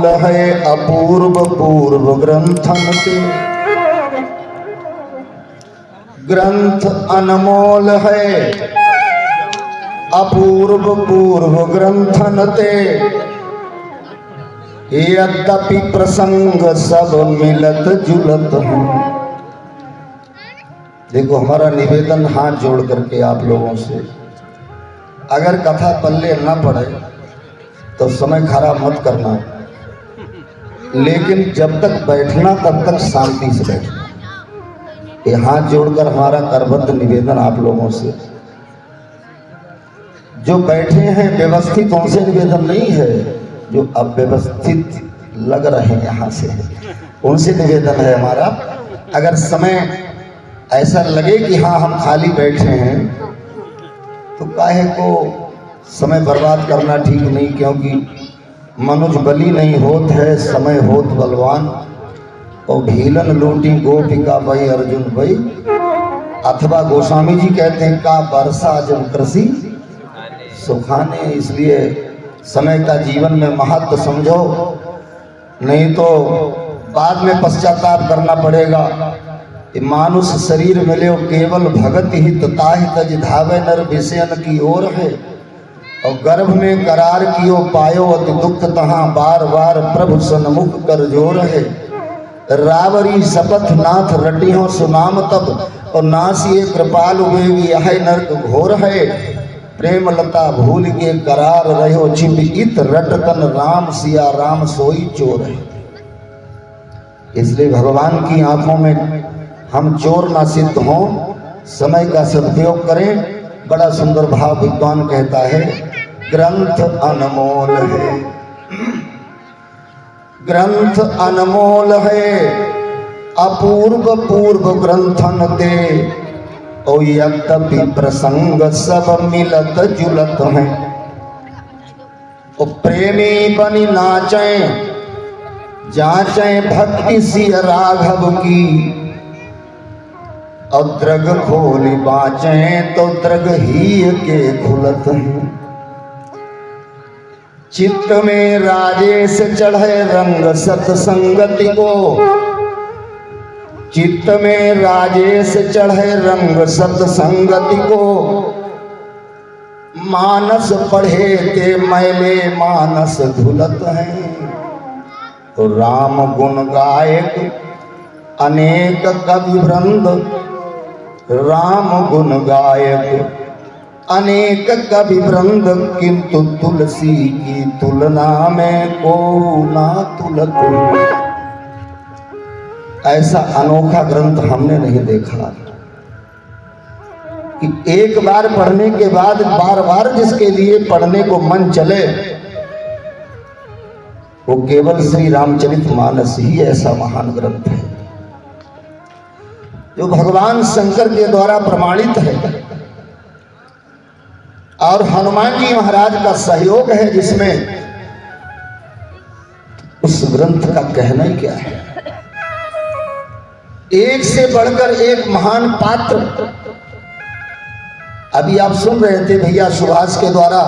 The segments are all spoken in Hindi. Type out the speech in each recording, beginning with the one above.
अनमोल है अपूर्व पूर्व ग्रंथन ते। ग्रंथ अनमोल है अपूर्व पूर्व ग्रंथन ते। यद्यपि प्रसंग सब मिलत जुलत हूँ। देखो हमारा निवेदन हाथ जोड़ करके आप लोगों से, अगर कथा पल्ले न पड़े तो समय खराब मत करना, लेकिन जब तक बैठना तब तक शांति से बैठना। ये हाथ जोड़कर हमारा करबद्ध निवेदन आप लोगों से, जो बैठे हैं व्यवस्थित उनसे निवेदन नहीं है, जो अव्यवस्थित लग रहे हैं यहाँ से उनसे निवेदन है हमारा। अगर समय ऐसा लगे कि हाँ हम खाली बैठे हैं तो काहे को समय बर्बाद करना ठीक नहीं, क्योंकि मनुज बली नहीं होत है समय होत बलवान। और भीलन लूटी गोपिका भाई अर्जुन भाई, अथवा गोस्वामी जी कहते हैं का वर्षा जब कृषि सुखाने। इसलिए समय का जीवन में महत्व समझो, नहीं तो बाद में पश्चाताप करना पड़ेगा। मानुष शरीर मिले केवल भगत ही ताहि तज धावे नर विषयन की ओर है। और गर्भ में करार कियो पायो अति दुख तहाँ बार बार प्रभु सन्मुख कर जोर है। रावरी शपथ नाथ रटियों सुनाम तब, और नासिए कृपाल वेगी यह नरक घोर है। प्रेम लता भूल के करार रहो छिप इत रटतन राम सिया राम सोई चोर है। इसलिए भगवान की आंखों में हम चोर ना सिद्ध हों, समय का सदुपयोग करें। बड़ा सुंदर भाव विद्वान कहता है, ग्रंथ अनमोल है, ग्रंथ अनमोल है अपूर्व पूर्व ग्रंथन ते। और यद्यपि प्रसंग सब मिलत जुलत हैं। और प्रेमी बनी नाचे जाचे भक्ति सिय राघव की। और द्रग खोली बाँचे तो द्रग ही के खुलत हैं। चित्त में राजेश चढ़े रंग सत्संगति को। चित्त में राजेश चढ़े रंग सत्संगति को। मानस पढ़े के मैले मानस धुलत हैं। तो राम गुण गायक अनेक कवि वृंद। राम गुण गायक अनेक कवि वृंद, किंतु तुलसी की तुलना में को ना तुलत। ऐसा अनोखा ग्रंथ हमने नहीं देखा कि एक बार पढ़ने के बाद बार बार जिसके लिए पढ़ने को मन चले, वो केवल श्री रामचरितमानस ही ऐसा महान ग्रंथ है जो भगवान शंकर के द्वारा प्रमाणित है। और हनुमान जी महाराज का सहयोग है जिसमें, उस ग्रंथ का कहना ही क्या है। एक से बढ़कर एक महान पात्र। अभी आप सुन रहे थे भैया सुभाष के द्वारा,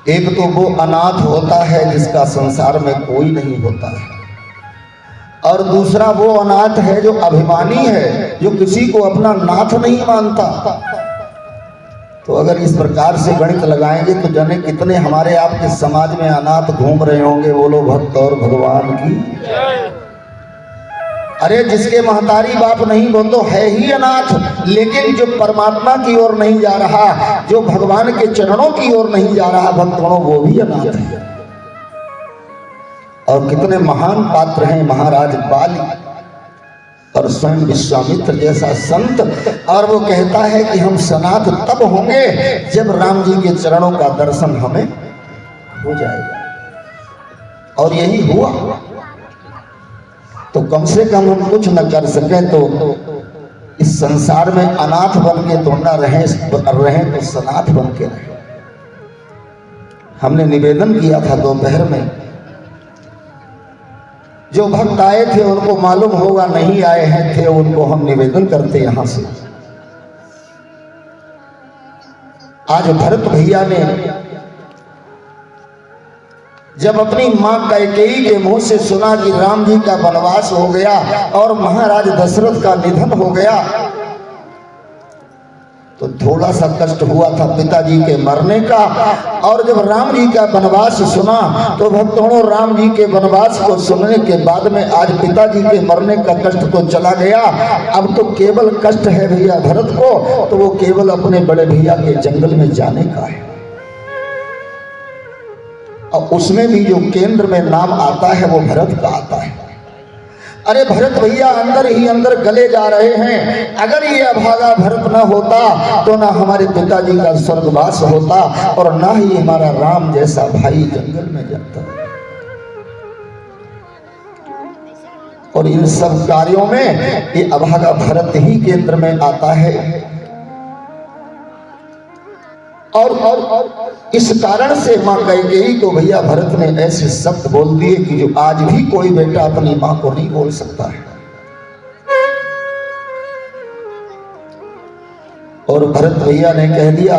एक तो वो अनाथ होता है जिसका संसार में कोई नहीं होता है, और दूसरा वो अनाथ है जो अभिमानी है, जो किसी को अपना नाथ नहीं मानता। तो अगर इस प्रकार से गणित लगाएंगे तो जाने कितने हमारे आपके समाज में अनाथ घूम रहे होंगे। बोलो भक्त और भगवान की। अरे जिसके महतारी बाप नहीं वो तो है ही अनाथ, लेकिन जो परमात्मा की ओर नहीं जा रहा, जो भगवान के चरणों की ओर नहीं जा रहा भक्तों, वो भी अनाथ है। और कितने महान पात्र हैं, महाराज बाली और स्वयं विश्वामित्र जैसा संत। और वो कहता है कि हम सनाथ तब होंगे जब राम जी के चरणों का दर्शन हमें हो जाएगा। और यही हुआ। तो कम से कम हम कुछ न कर सके तो इस संसार में अनाथ बन के तो न रहे तो सनाथ बन के रहे। हमने निवेदन किया था दोपहर में, जो भक्त आए थे उनको मालूम होगा, नहीं आए हैं थे उनको हम निवेदन करते यहां से। आज भरत भैया ने जब अपनी मां कैकेयी के मुंह से सुना कि राम जी का वनवास हो गया और महाराज दशरथ का निधन हो गया, तो थोड़ा सा कष्ट हुआ था पिताजी के मरने का। और जब राम जी का वनवास सुना तो भक्तों, राम जी के वनवास को सुनने के बाद में आज पिताजी के मरने का कष्ट तो चला गया। अब तो केवल कष्ट है भैया भरत को, तो वो केवल अपने बड़े भैया के जंगल में जाने का है। और उसमें भी जो केंद्र में नाम आता है वो भरत का आता है। अरे भरत भैया अंदर ही अंदर गले जा रहे हैं। अगर ये अभागा भरत न होता तो ना हमारे पिताजी का स्वर्गवास होता और ना ही हमारा राम जैसा भाई जंगल में जाता। और इन सब कार्यों में ये अभागा भरत ही केंद्र में आता है। और इस कारण से मां कैकेयी को भैया भरत ने ऐसे शब्द बोल दिए कि जो आज भी कोई बेटा अपनी मां को नहीं बोल सकता है। और भरत भैया ने कह दिया,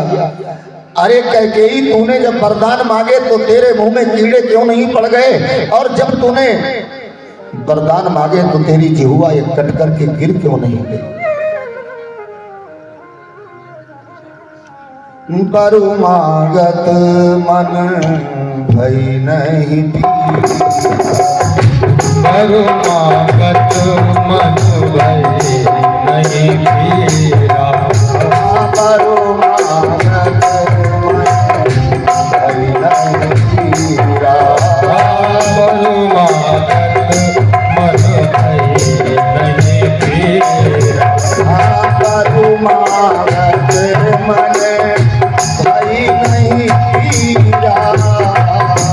अरे कैकेयी तूने जब वरदान मांगे तो तेरे मुंह में कीड़े क्यों नहीं पड़ गए, और जब तूने वरदान मांगे तो तेरी जिह्वा ये कट करके गिर क्यों नहीं गई। बरु मागत मन भई नहीं बरु मागत मन भई नहीं पीरा। बरु मागत मन भई नहीं पीरा। बरु मागत मन भई नहीं पीरा। बरु मागत मन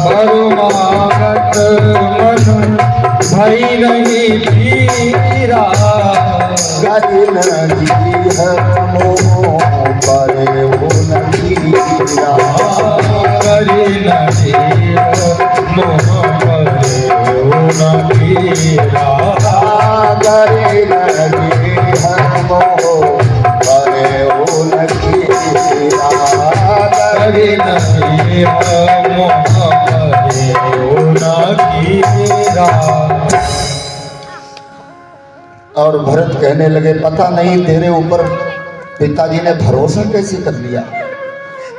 बरुमागत मन भई नहीं पीरा। गरिन जीह मोह परे न पीरा। गरिन जीह मोह परे न पीरा। गरिन जीह मोह परे न पीरा। गरिन जीह मोह और भरत कहने लगे, पता नहीं तेरे ऊपर पिताजी ने भरोसा कैसे कर लिया।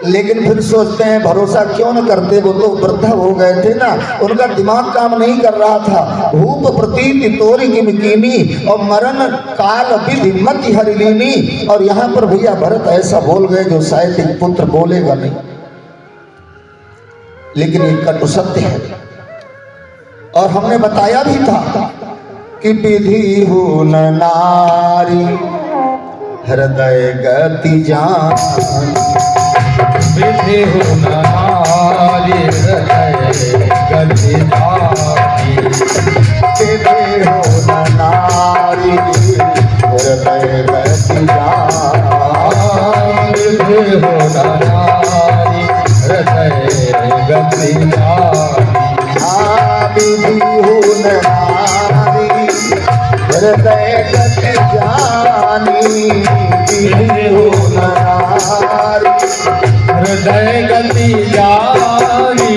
लेकिन फिर सोचते हैं भरोसा क्यों न करते, वो तो वृद्ध हो गए थे ना, उनका दिमाग काम नहीं कर रहा था। भूप प्रतीति तोरी की मिकीनी और मरण काल विधि मति हरिलीनी। और यहाँ पर भैया भरत ऐसा बोल गए जो शायद एक पुत्र बोलेगा नहीं, लेकिन ये कटु सत्य है। और हमने बताया भी था कि विधि हो न नारी हृदय गति जान। विधि हो न नारी हृदय गति जानी। विधि हो न नारी हृदय गति जान। विधि हो न नारी हृदय गति जानी। विधि हो न नारी हृदय गति जानी। विधि हो न नारी हृदय गति जानी।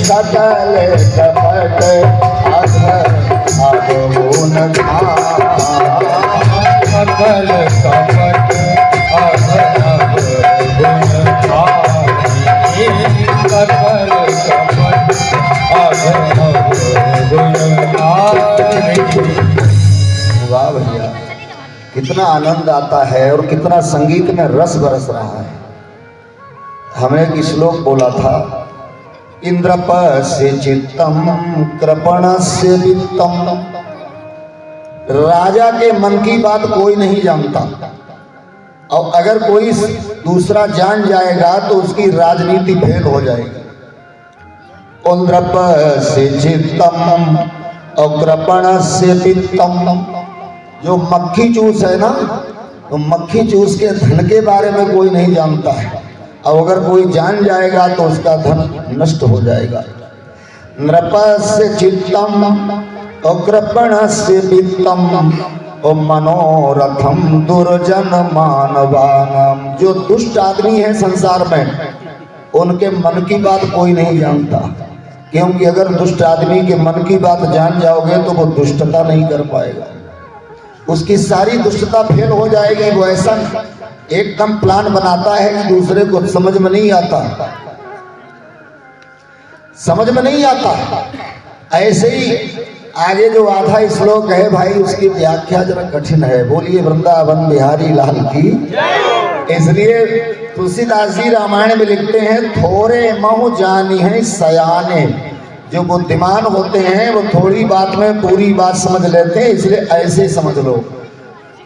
सकल कपट अधोन सकल कपट अधर गुण खानी। सकल कपट अधर गुण खानी। वाह भैया, कितना आनंद आता है और कितना संगीत में रस बरस रहा है। हमने एक श्लोक बोला था, इंद्रपस्य चित्तम कृपणस्य वित्तम। राजा के मन की बात कोई नहीं जानता, और अगर कोई दूसरा जान जाएगा तो उसकी राजनीति फेल हो जाएगी। इंद्रपस्य चित्तम और कृपणस्य वित्तम। जो मक्खी चूस है ना, तो मक्खी चूस के धन के बारे में कोई नहीं जानता है, और अगर कोई जान जाएगा तो उसका धन नष्ट हो जाएगा। नृपस्य चित्तम और कृपणस्य वित्तम और मनोरथम दुर्जन मानवानम। जो दुष्ट आदमी है संसार में, उनके मन की बात कोई नहीं जानता, क्योंकि अगर दुष्ट आदमी के मन की बात जान जाओगे तो वो दुष्टता नहीं कर पाएगा, उसकी सारी दुष्टता फेल हो जाएगी। वो ऐसा एकदम प्लान बनाता है कि दूसरे को समझ में नहीं आता, समझ में नहीं आता। ऐसे ही आगे जो आधा श्लोक है भाई, उसकी व्याख्या जरा कठिन है। बोलिए वृंदावन बिहारी लाल की। इसलिए तुलसीदास जी रामायण में लिखते हैं, थोड़े महु जानी है सयाने। जो बुद्धिमान होते हैं वो थोड़ी बात में पूरी बात समझ लेते हैं, इसलिए ऐसे समझ लो,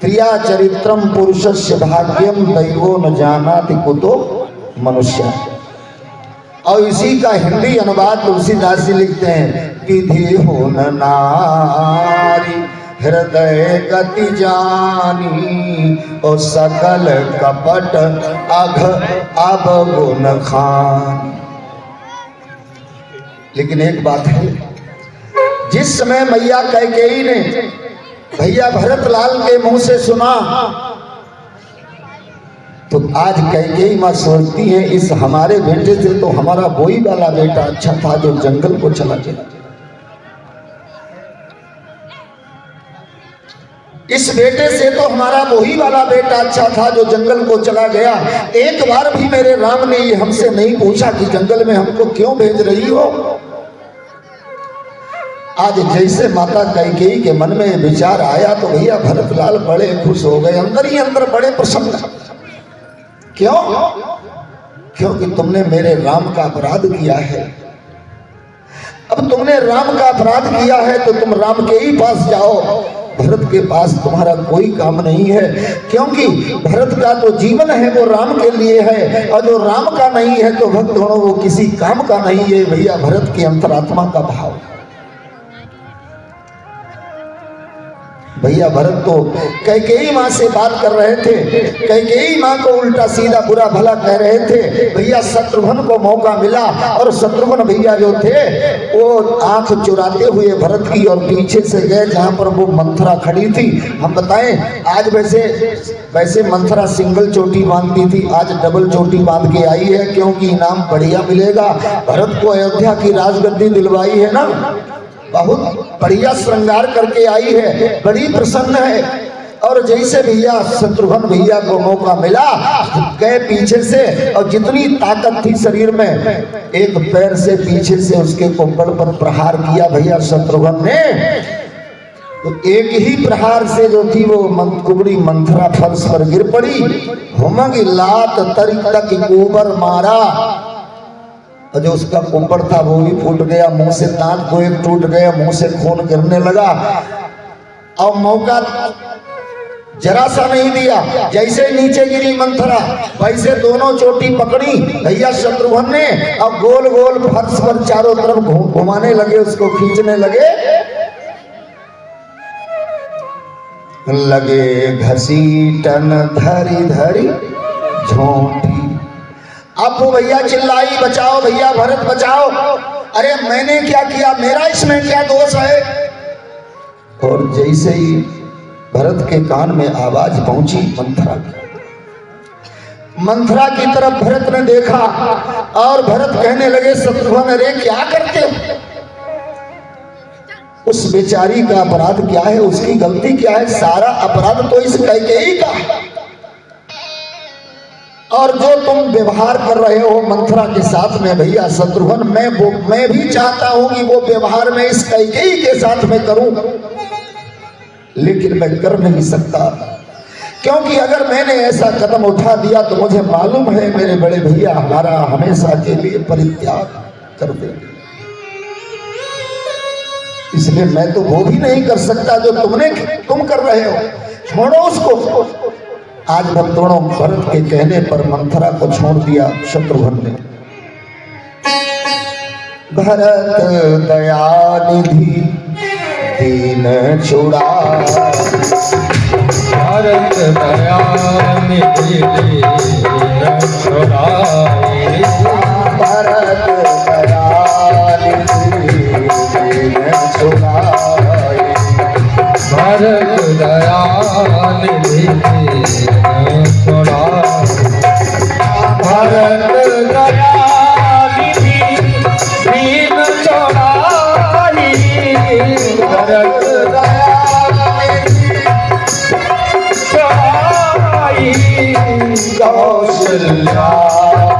क्रिया चरित्रम पुरुषस्य भाग्यम दैवो न जानाति कुतो मनुष्य। और इसी का हिंदी अनुवाद तुलसीदास जी लिखते हैं, विधि हो न नारी हृदय गति जानी, और सकल कपट अघ अवगुण खान। लेकिन एक बात है, जिस समय मैया कैकेयी ने भैया भरत लाल के मुंह से सुना, तो आज कैकेयी मां सोचती है इस हमारे बेटे से तो हमारा वही वाला बेटा अच्छा था जो जंगल को चला गया। इस बेटे से तो हमारा वही वाला बेटा अच्छा था जो जंगल को चला गया। एक बार भी मेरे राम ने ये हमसे नहीं पूछा कि जंगल में हमको क्यों भेज रही हो। आज जैसे माता कैकेयी के मन में विचार आया तो भैया भरत लाल बड़े खुश हो गए, अंदर ही अंदर बड़े प्रसन्न। क्यों? क्योंकि तुमने मेरे राम का अपराध किया है। अब तुमने राम का अपराध किया है तो तुम राम के ही पास जाओ, भरत के पास तुम्हारा कोई काम नहीं है। क्योंकि भरत का तो जीवन है वो राम के लिए है, और जो राम का नहीं है तो भक्त होना वो किसी काम का नहीं है। भैया भरत की अंतरात्मा का भाव। भैया भरत तो कैकेयी माँ से बात कर रहे थे, कैकेयी माँ को उल्टा सीधा बुरा भला कह रहे थे। भैया शत्रुघ्न को मौका मिला और शत्रुघ्न भैया जो थे वो आंख चुराते हुए भरत की और पीछे से गए जहां पर वो मंथरा खड़ी थी। हम बताएं, आज वैसे मंथरा सिंगल चोटी बांधती थी, आज डबल चोटी बांध के आई है, क्योंकि इनाम बढ़िया मिलेगा। भरत को अयोध्या की राजगद्दी दिलवाई है ना, बहुत बढ़िया श्रृंगार करके आई है, बड़ी प्रसन्न है। और जैसे भैया शत्रुघ्न भैया को मौका मिला, गए पीछे से, और जितनी ताकत थी शरीर में, एक पैर से पीछे से उसके कोपड़ पर प्रहार किया भैया शत्रुघ्न ने। तो एक ही प्रहार से जो थी वो कुबड़ी मंथरा फर्श पर गिर पड़ी। हुमगी लात तरी तक ऊपर मारा, और जो उसका कुंपड़ था वो भी फूट गया, मुंह से दांत को एक टूट गया, मुंह से खून गिरने लगा। और मौका जरा सा नहीं दिया, जैसे नीचे गिरी मंथरा वैसे दोनों चोटी पकड़ी भैया शत्रुघ्न ने, और गोल गोल फर्श पर चारों तरफ घुमाने लगे, उसको खींचने लगे घसीटन धरी धरी झोंटी। अब वो भैया चिल्लाई, बचाओ भैया भरत बचाओ। अरे मैंने क्या किया, मेरा इसमें क्या दोष है। और जैसे ही भरत के कान में आवाज पहुंची मंथरा की तरफ भरत ने देखा, और भरत कहने लगे शत्रुघ्न अरे क्या करते हो। उस बेचारी का अपराध क्या है, उसकी गलती क्या है, सारा अपराध तो इस कैकेयी का है। और जो तुम व्यवहार कर रहे हो मंथरा के साथ में भैया शत्रुघ्न, मैं भी चाहता हूं कि वो व्यवहार में इस कैकेयी के साथ में करूं, लेकिन मैं कर नहीं सकता, क्योंकि अगर मैंने ऐसा कदम उठा दिया तो मुझे मालूम है मेरे बड़े भैया हमारा हमेशा के लिए परित्याग कर देंगे। इसलिए मैं तो वो भी नहीं कर सकता जो तुम कर रहे हो, छोड़ो उसको। आज भक्तों भरत के कहने पर मंथरा को छोड़ दिया शत्रुघ्न ने। भरत दयानिधि दीन छुड़ाए, भरत दयानिधि दीन छुड़ाए, भरत दयानिधि दीन छुड़ाए, भरत दयानिधि भरत दयानिधि दीन छुड़ाए,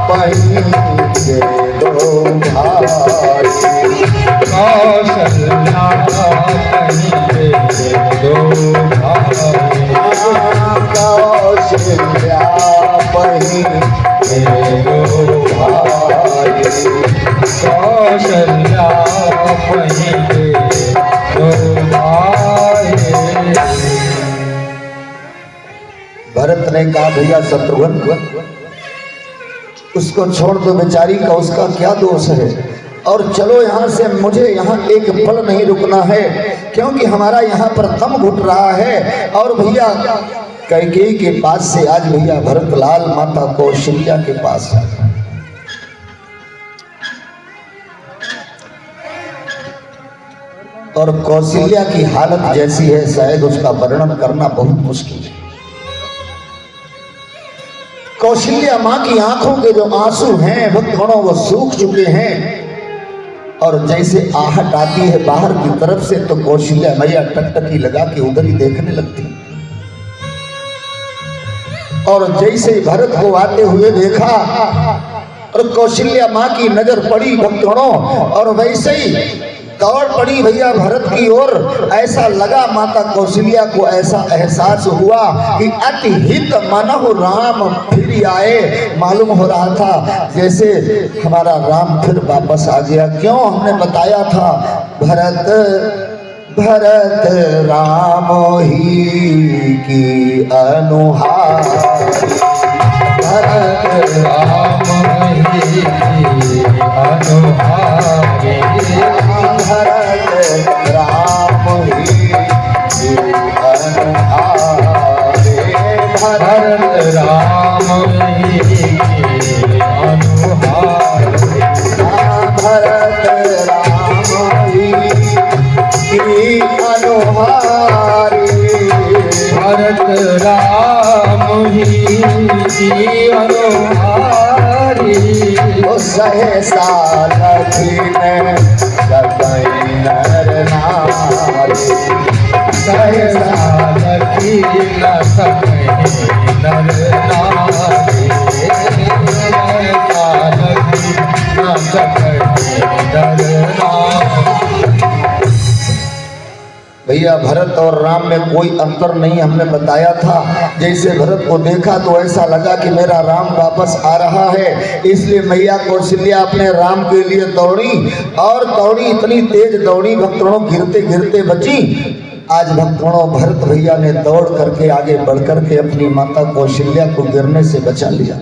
बहिनी के दो भाई। कौशल्या बहिनी के दो भाई। कौशल्या बहिनी के दो भाई। कौशल्या बहिनी के दो भाई। भरत ने कहा भैया शत्रुघ्न उसको छोड़ दो, बेचारी का उसका क्या दोष है, और चलो यहाँ से, मुझे यहाँ एक पल नहीं रुकना है क्योंकि हमारा यहाँ पर दम घुट रहा है। और भैया कैकेयी के पास से आज भैया भरतलाल माता कौशल्या के पास आ गए। और कौशल्या की हालत जैसी है शायद उसका वर्णन करना बहुत मुश्किल है। कौशल्या माँ की आंखों के जो आंसू हैं भक्तगणों वो सूख चुके हैं, और जैसे आहट आती है बाहर की तरफ से तो कौशल्या मैया टकटकी लगा के उधर ही देखने लगती। और जैसे भरत को आते हुए देखा और कौशल्या माँ की नजर पड़ी भक्तगणों, और वैसे ही दौड़ पड़ी भैया भरत की ओर। ऐसा लगा माता कौशल्या को, ऐसा एहसास हुआ कि अति हित मनहु राम फिर आए। मालूम हो रहा था जैसे हमारा राम फिर वापस आ गया। क्यों? हमने बताया था भरत भरत राम ही की अनुहारी। भरत राम ही अनुहारी। भरत राम ही अनुहारे। भरत राम ही अनुहारी। भरत राम ही अनुहारी। भरत राम ही अनुहारी। सहसा लखीन सकई नर नारी। सहसा लखीन सकई नर नारी। सहसा लखीन सकई नर नारी। भैया भरत और राम में कोई अंतर नहीं, हमने बताया था। जैसे भरत को देखा तो ऐसा लगा कि मेरा राम वापस आ रहा है, इसलिए मैया कौशल्या अपने राम के लिए दौड़ी, और दौड़ी इतनी तेज दौड़ी भक्तों गिरते गिरते बची। आज भक्तों भरत भैया ने दौड़ करके आगे बढ़ करके अपनी माता कौशल्या को गिरने से बचा लिया।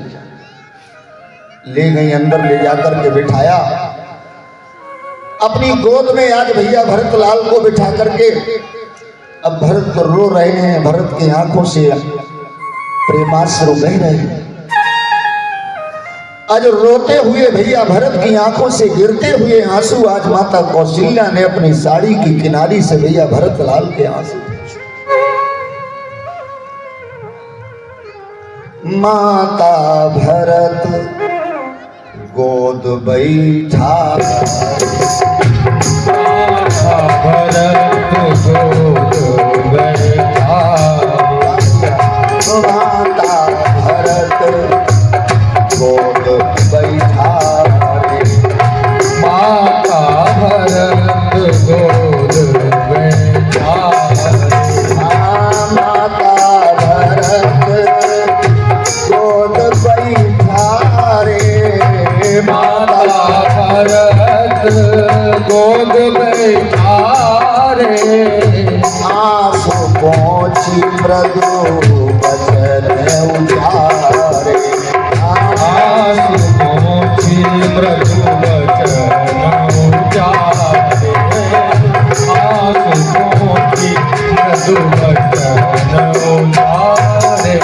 ले गई अंदर, ले जाकर के बिठाया अपनी गोद में। आज भैया भरतलाल को बिठा करके अब भरत रो रहे हैं, भरत की आंखों से प्रेमाश्रु बह रहे हैं। आज रोते हुए भैया भरत की आंखों से गिरते हुए आंसू आज माता कौशल्या ने अपनी साड़ी की किनारी से भैया भरतलाल के आंसू। माता भरत गोद बैठा। भरत गोद बैठा। माता भरत गोद बैठा। माता भरत गोद बैठा। माता भरत गोद बैठा रे। माता भरत गोद बैठा रे। आंसू पहुँची मृदु बचन उजारे। आंसू पहुँची मृदु बचन उजारे। आंसू पहुँची मृदु बचन उजारे।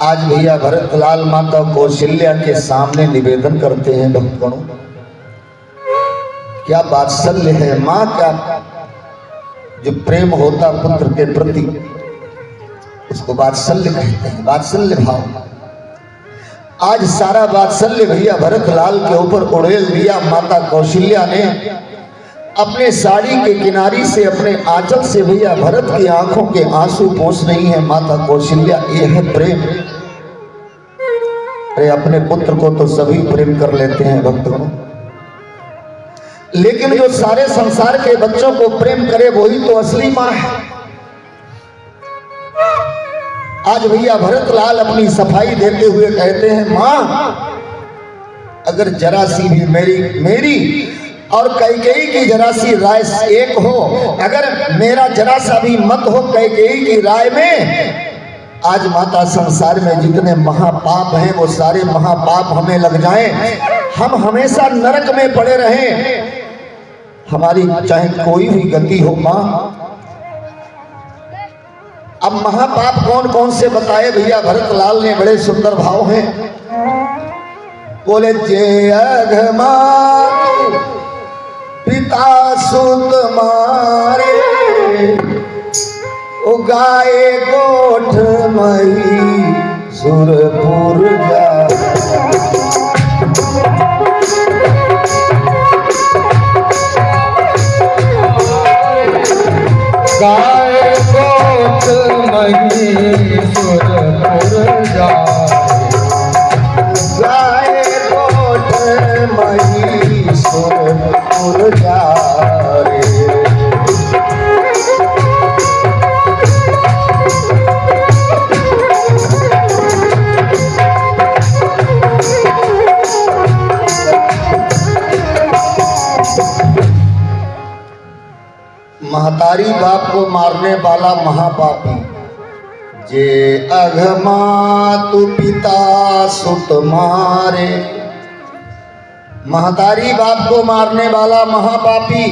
आज भैया भरतलाल माता कौशल्या के सामने निवेदन करते हैं भक्तगणों, क्या वात्सल्य है माँ का जो प्रेम होता पुत्र के प्रति उसको वात्सल्य कहते हैं, वात्सल्य भाव। आज सारा वात्सल्य भैया भरतलाल के ऊपर उड़ेल दिया माता कौशल्या ने। अपने साड़ी के किनारी से अपने आंचल से भैया भरत की आंखों के आंसू पोंछ रही है माता कौशल्या। ये है प्रेम। अरे अपने पुत्र को तो सभी प्रेम कर लेते हैं भक्तों, लेकिन जो सारे संसार के बच्चों को प्रेम करे वही तो असली माँ है। आज भैया भरतलाल अपनी सफाई देते हुए कहते हैं, माँ अगर जरा सी भी मेरी और कैकेयी की जरा सी राय एक हो, अगर मेरा जरा सा भी मत हो कैकेयी की राय में, आज माता संसार में जितने महापाप हैं वो सारे महापाप हमें लग जाएं, हम हमेशा नरक में पड़े रहें, हमारी चाहे कोई भी गति हो मां। अब महापाप कौन कौन से बताए भैया भरतलाल ने, बड़े सुंदर भाव हैं। बोले जे अघमा पिता सुत मारे, उगाए गोठ मई सुरपुर जा। गाय गोठ मही सुरपुर जाए, गाय गोठ मही सुरपुर जाए। महतारी बाप को मारने वाला महापापी, जे अघमा तू पिता सुत मारे। महतारी बाप को मारने वाला महापापी,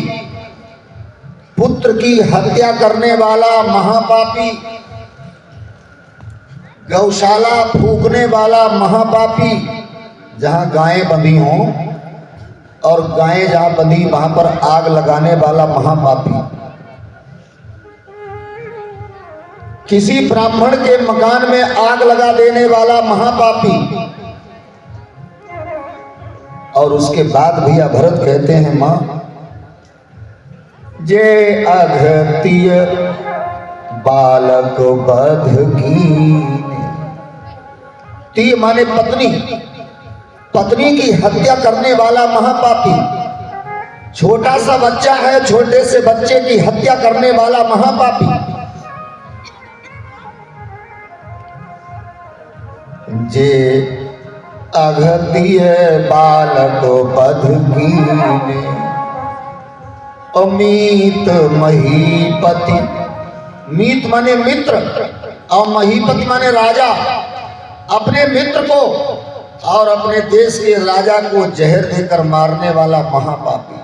पुत्र की हत्या करने वाला महापापी, गौशाला फूकने वाला महापापी, जहां गायें बंधी हों और गायें जहां बंधी वहां पर आग लगाने वाला महापापी, किसी ब्राह्मण के मकान में आग लगा देने वाला महापापी। और उसके बाद भैया भरत कहते हैं, मां जे अघतिय बालक बध कीने। ती माने पत्नी, पत्नी की हत्या करने वाला महापापी, छोटा सा बच्चा है, छोटे से बच्चे की हत्या करने वाला महापापी। जे अघतिय बालक बध कीने, अमीत महीपति। मीत माने मित्र और महीपति माने राजा। अपने मित्र को और अपने देश के राजा को जहर देकर मारने वाला महापापी।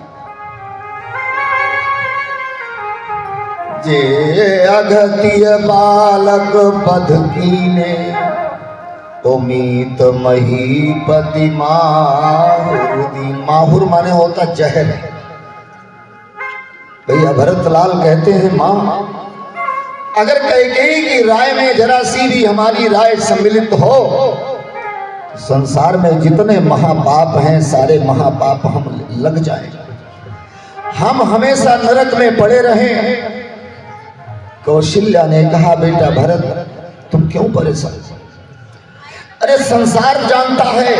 जे अघतिय बालक बध कीने, उमीत महीपति माहुर। माहुर माने होता जहर। भैया भरतलाल कहते हैं, मां अगर कैकेयी की राय में जरा सी भी हमारी राय सम्मिलित हो, संसार में जितने महापाप हैं सारे महापाप हम लग जाएं, हम हमेशा नरक में पड़े रहें। कौशल्या ने कहा, बेटा भरत तुम क्यों परेशान? अरे संसार जानता है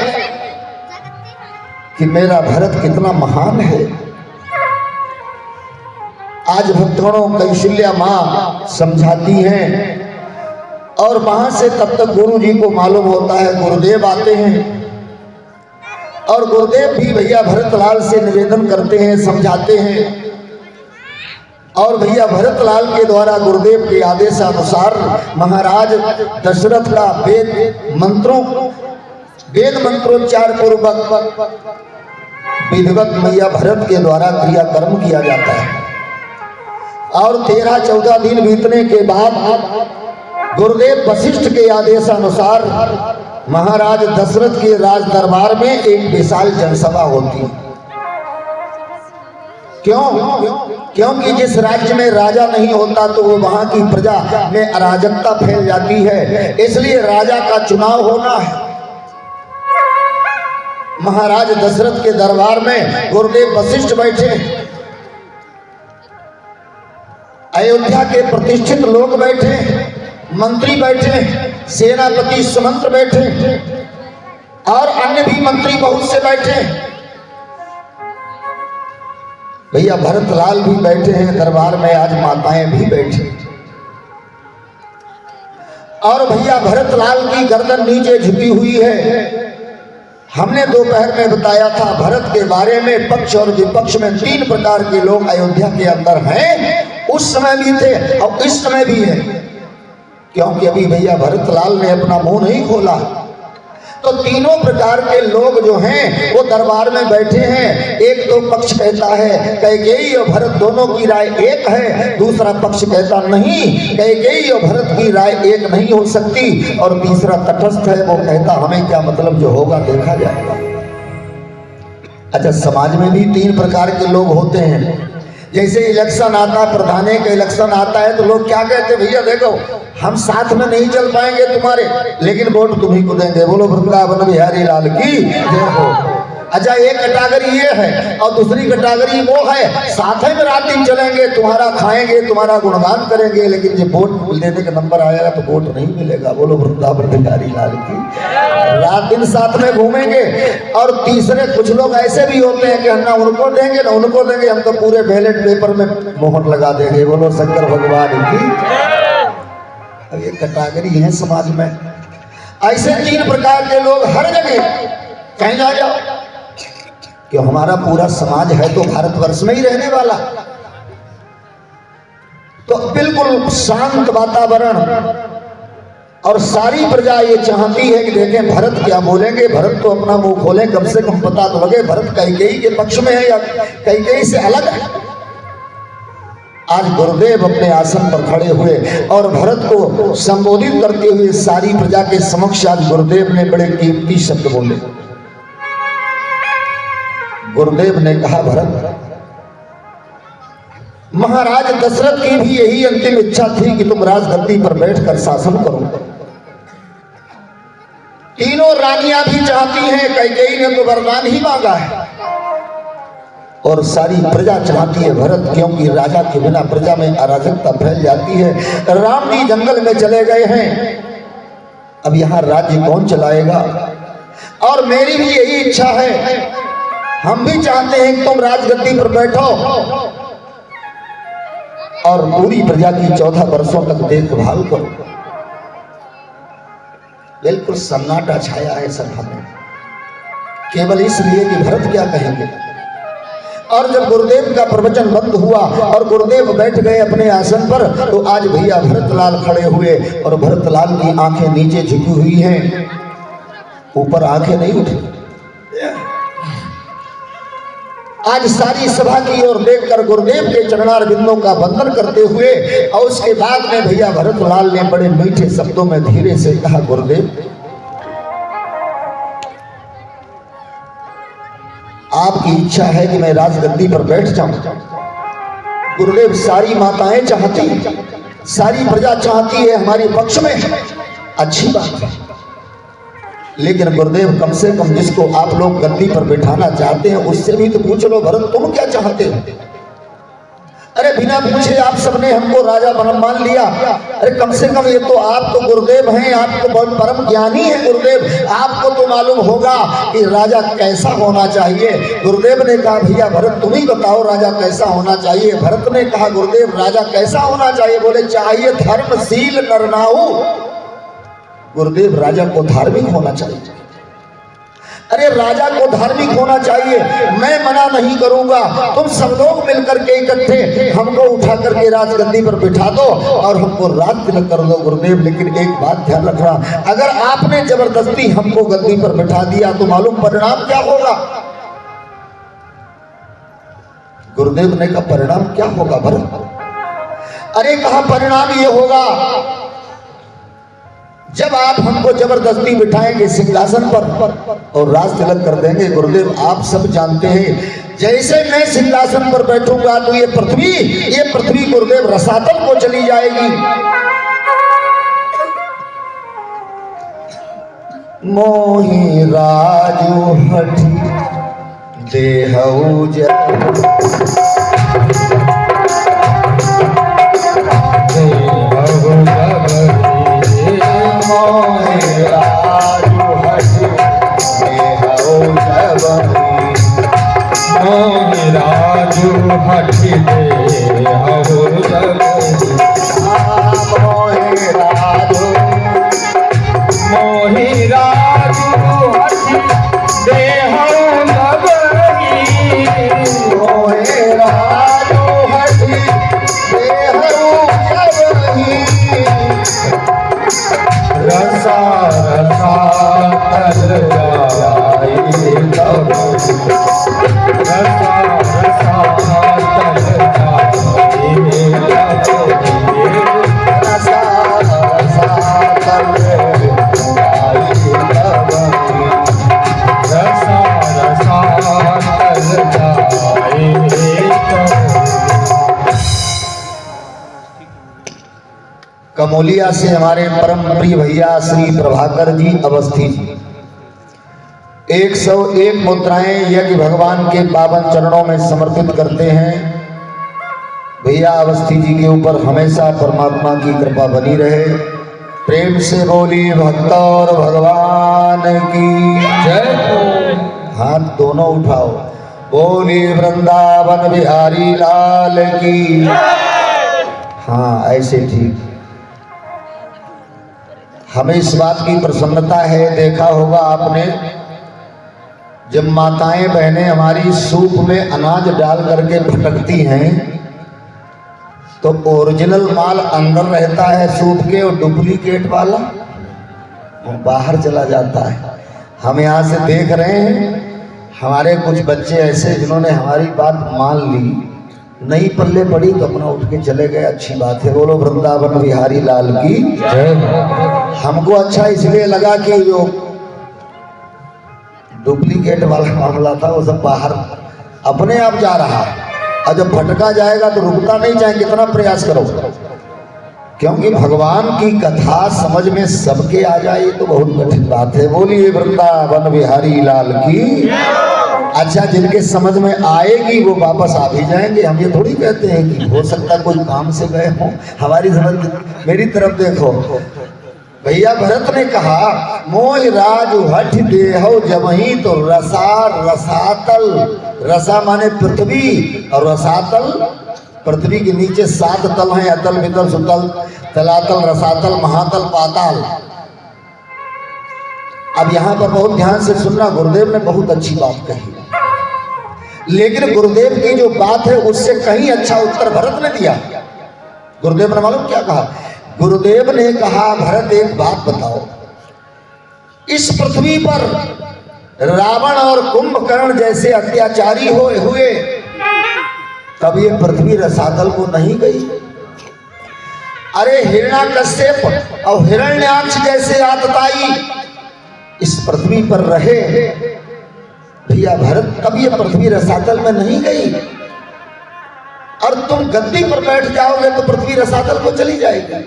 कि मेरा भरत कितना महान है। आज भक्तगणों कौशल्या मां समझाती हैं और वहां से तब तक गुरु जी को मालूम होता है, गुरुदेव आते हैं और गुरुदेव भी भैया भरतलाल से निवेदन करते हैं, समझाते हैं। और भैया भरतलाल के द्वारा गुरुदेव के आदेशानुसार महाराज दशरथ का वेद मंत्रोच्चार पूर्वक विधिवत मैया भरत के द्वारा क्रियाकर्म किया जाता है। और 13-14 दिन बीतने के बाद गुरुदेव वशिष्ठ के आदेशानुसार महाराज दशरथ के राज दरबार में एक विशाल जनसभा होती है। क्यों? क्योंकि जिस राज्य में राजा नहीं होता तो वो वहां की प्रजा में अराजकता फैल जाती है, इसलिए राजा का चुनाव होना है। महाराज दशरथ के दरबार में गुरुदेव वशिष्ठ बैठे, अयोध्या के प्रतिष्ठित लोग बैठे, मंत्री बैठे, सेनापति सुमंत्र बैठे। और अन्य भी मंत्री बहुत से बैठे। भैया भरतलाल भी बैठे हैं दरबार में, आज माताएं भी बैठी। और भैया भरतलाल की गर्दन नीचे झुकी हुई है। हमने दोपहर में बताया था भरत के बारे में, पक्ष और विपक्ष में 3 प्रकार के लोग अयोध्या के अंदर हैं। उस समय भी थे और इस समय भी है, क्योंकि अभी भैया भरतलाल ने अपना मुंह नहीं खोला। तो तीनों प्रकार के लोग जो हैं वो दरबार में बैठे हैं। एक तो पक्ष कहता है कैकेयी और भरत दोनों की राय एक है, दूसरा पक्ष कहता नहीं, कैकेयी और भरत की राय एक नहीं हो सकती, और तीसरा तटस्थ है, वो कहता हमें क्या मतलब, जो होगा देखा जाएगा। अच्छा, समाज में भी 3 प्रकार के लोग होते हैं। जैसे इलेक्शन आता है, प्रधाने का इलेक्शन आता है, तो लोग क्या कहते हैं, भैया देखो हम साथ में नहीं चल पाएंगे तुम्हारे, लेकिन वोट तुम्ही को देंगे। बोलो वृंदावन बिहारी लाल की जय हो। अच्छा, एक कैटेगरी ये है और दूसरी कैटेगरी वो है, साथ में रात दिन चलेंगे, तुम्हारा खाएंगे, तुम्हारा गुणगान करेंगे, लेकिन जब वोट लेने का नंबर आएगा तो वोट नहीं मिलेगा। बोलो वृंदावन बिहारी लाल की, रात दिन साथ में घूमेंगे। और तीसरे कुछ लोग ऐसे भी होते हैं कि हम ना उनको देंगे ना उनको देंगे, हम तो पूरे बैलेट पेपर में मोहर लगा देंगे। बोलो शंकर भगवान की। अब ये कैटेगरी है समाज में। ऐसे 3 प्रकार के लोग हर जगह, कहीं जा जाओ, कि हमारा पूरा समाज है तो भारतवर्ष में ही रहने वाला, तो बिल्कुल शांत वातावरण, और सारी प्रजा ये चाहती है कि देखें भरत क्या बोलेंगे, भरत तो अपना मुंह खोलें, कम से कम पता तो लगे भरत कैकेयी के पक्ष में है या कैकेयी से अलग है। आज गुरुदेव अपने आसन पर खड़े हुए और भरत को संबोधित करते हुए सारी प्रजा के समक्ष आज गुरुदेव ने बड़े कीमती शब्द बोले। गुरुदेव ने कहा, भरत, महाराज दशरथ की भी यही अंतिम इच्छा थी कि तुम राजगद्दी पर बैठकर शासन करो। तीनों रानियां भी चाहती हैं, कैकेयी ने तो वरदान ही मांगा है, और सारी प्रजा चाहती है भरत, क्योंकि राजा के बिना प्रजा में अराजकता फैल जाती है। राम जी जंगल में चले गए हैं, अब यहां राज्य कौन चलाएगा? और मेरी भी यही इच्छा है, हम भी चाहते हैं कि तुम राजगद्दी पर बैठो और पूरी प्रजा की 14 वर्षों तक देखभाल करो। बिल्कुल सन्नाटा छाया है सभा में, केवल इसलिए कि भरत क्या कहेंगे। और जब गुरुदेव का प्रवचन बंद हुआ और गुरुदेव बैठ गए अपने आसन पर, तो आज भैया भरतलाल खड़े हुए और भरतलाल की आंखें नीचे झुकी हुई हैं, ऊपर आंखें नहीं उठी। आज सारी सभा की ओर देखकर गुरुदेव के चरणार बिंदों का वंदन करते हुए, और उसके बाद में भैया भरतलाल ने बड़े मीठे शब्दों में धीरे से कहा, गुरुदेव, आपकी इच्छा है कि मैं राजगद्दी पर बैठ जाऊं। गुरुदेव, सारी माताएं चाहती, सारी प्रजा चाहती है हमारे पक्ष में, अच्छी बात है, लेकिन गुरुदेव कम से कम जिसको आप लोग गद्दी पर बिठाना चाहते हैं उससे भी तो पूछ लो, भरत तुम क्या चाहते हो? अरे बिना पूछे आप सबने हमको राजा मान लिया। अरे कम से कम ये तो आप तो गुरुदेव हैं, आप तो बहुत परम ज्ञानी हैं गुरुदेव, आपको तो मालूम होगा कि राजा कैसा होना चाहिए। गुरुदेव ने कहा, भैया भरत तुम ही बताओ राजा कैसा होना चाहिए। भरत ने कहा, गुरुदेव राजा कैसा होना चाहिए? बोले, चाहिए धर्मशील नरनाऊ। गुरुदेव, राजा को धार्मिक होना चाहिए। अरे राजा को धार्मिक होना चाहिए, मैं मना नहीं करूंगा, तुम सब लोग मिलकर के इकट्ठे हमको उठा करके राजगद्दी पर बिठा दो और हमको राज तिलक कर दो। गुरुदेव, लेकिन एक बात ध्यान रखना, अगर आपने जबरदस्ती हमको गद्दी पर बिठा दिया तो मालूम परिणाम क्या होगा? गुरुदेव ने कहा, परिणाम क्या होगा भरत? अरे कहा, परिणाम ये होगा, जब आप हमको जबरदस्ती बिठाएंगे सिंहासन पर और राज तिलक कर देंगे। गुरुदेव, आप सब जानते हैं, जैसे मैं सिंहासन पर बैठूंगा तो ये पृथ्वी गुरुदेव रसातल को चली जाएगी। मोहि राजू हठी देहऊ हठी दे हो मोहि राजू हठी दे हो रसा रसा तल जाई तब रसा रसा तल जाई रसा रसा तल जाई तब रसा रसा तल जाई तब। कमोलिया से हमारे परम प्रिय भैया श्री प्रभाकर जी अवस्थी जी 101 मुद्राएं यज्ञ भगवान के पावन चरणों में समर्पित करते हैं। भैया अवस्थी जी के ऊपर हमेशा परमात्मा की कृपा बनी रहे। प्रेम से बोली भक्त और भगवान की जय। हाथ दोनों उठाओ, बोली वृंदावन बिहारी लाल की। हाँ ऐसे ठीक। हमें इस बात की प्रसन्नता है, देखा होगा आपने जब माताएं बहनें हमारी सूप में अनाज डाल करके भटकती हैं तो ओरिजिनल माल अंदर रहता है सूप के और डुप्लीकेट वाला वो बाहर चला जाता है। हम यहाँ से देख रहे हैं हमारे कुछ बच्चे ऐसे जिन्होंने हमारी बात मान ली, नहीं पल्ले पड़ी तो अपना उठ के चले गए। अच्छी बात है, बोलो वृंदावन बिहारी लाल की जय। हमको अच्छा इसलिए लगा कि जो डुप्लीकेट वाला मामला था वो सब बाहर अपने आप जा रहा है, और जब भटका जाएगा तो रुकता नहीं, चाहे कितना प्रयास करो, क्योंकि भगवान की कथा समझ में सबके आ जाए तो बहुत कठिन बात है। बोलिए वृंदावन बिहारी लाल की। अच्छा, जिनके समझ में आएगी वो वापस आ भी जाएंगे। हम ये थोड़ी कहते हैं कि हो सकता कोई काम से गए हों। हमारी समझ, मेरी तरफ देखो, भैया भरत ने कहा मोह राज हठ देहो जबही तो रसा रसातल। रसा माने पृथ्वी और रसातल पृथ्वी के नीचे 7 तल हैं, अतल वितल सुतल तलातल रसातल महातल पाताल। अब यहाँ पर बहुत ध्यान से सुनना, गुरुदेव ने बहुत अच्छी बात कही, लेकिन गुरुदेव की जो बात है उससे कहीं अच्छा उत्तर भरत ने दिया। गुरुदेव ने मालूम क्या कहा? गुरुदेव ने कहा भरत एक बात बताओ, इस पृथ्वी पर रावण और कुंभकर्ण जैसे अत्याचारी हुए तब ये पृथ्वी रसातल को नहीं गई। अरे हिरण्याकश्यप और हिरण्याक्ष जैसे आतताई इस पृथ्वी पर रहे भैया भरत, तब ये पृथ्वी रसातल में नहीं गई। और तुम गद्दी पर बैठ जाओगे तो पृथ्वी रसातल को चली जाएगी।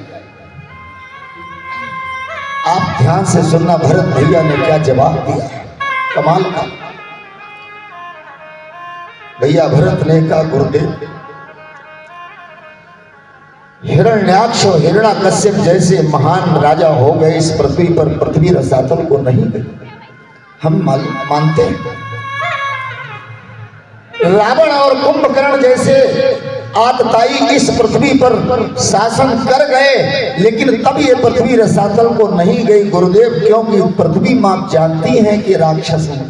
आप ध्यान से सुनना, भरत भैया ने क्या जवाब दिया, कमाल का। भैया भरत ने कहा गुरुदेव, हिरण्याक्ष और हिरण्याकश्यप जैसे महान राजा हो गए इस पृथ्वी पर, पृथ्वी रसातल को नहीं गई। हम मानते हैं रावण और कुंभकर्ण जैसे आतताई इस पृथ्वी पर शासन कर गए, लेकिन तब ये पृथ्वी रसातल को नहीं गई गुरुदेव, क्योंकि पृथ्वी मां जानती हैं कि राक्षस है।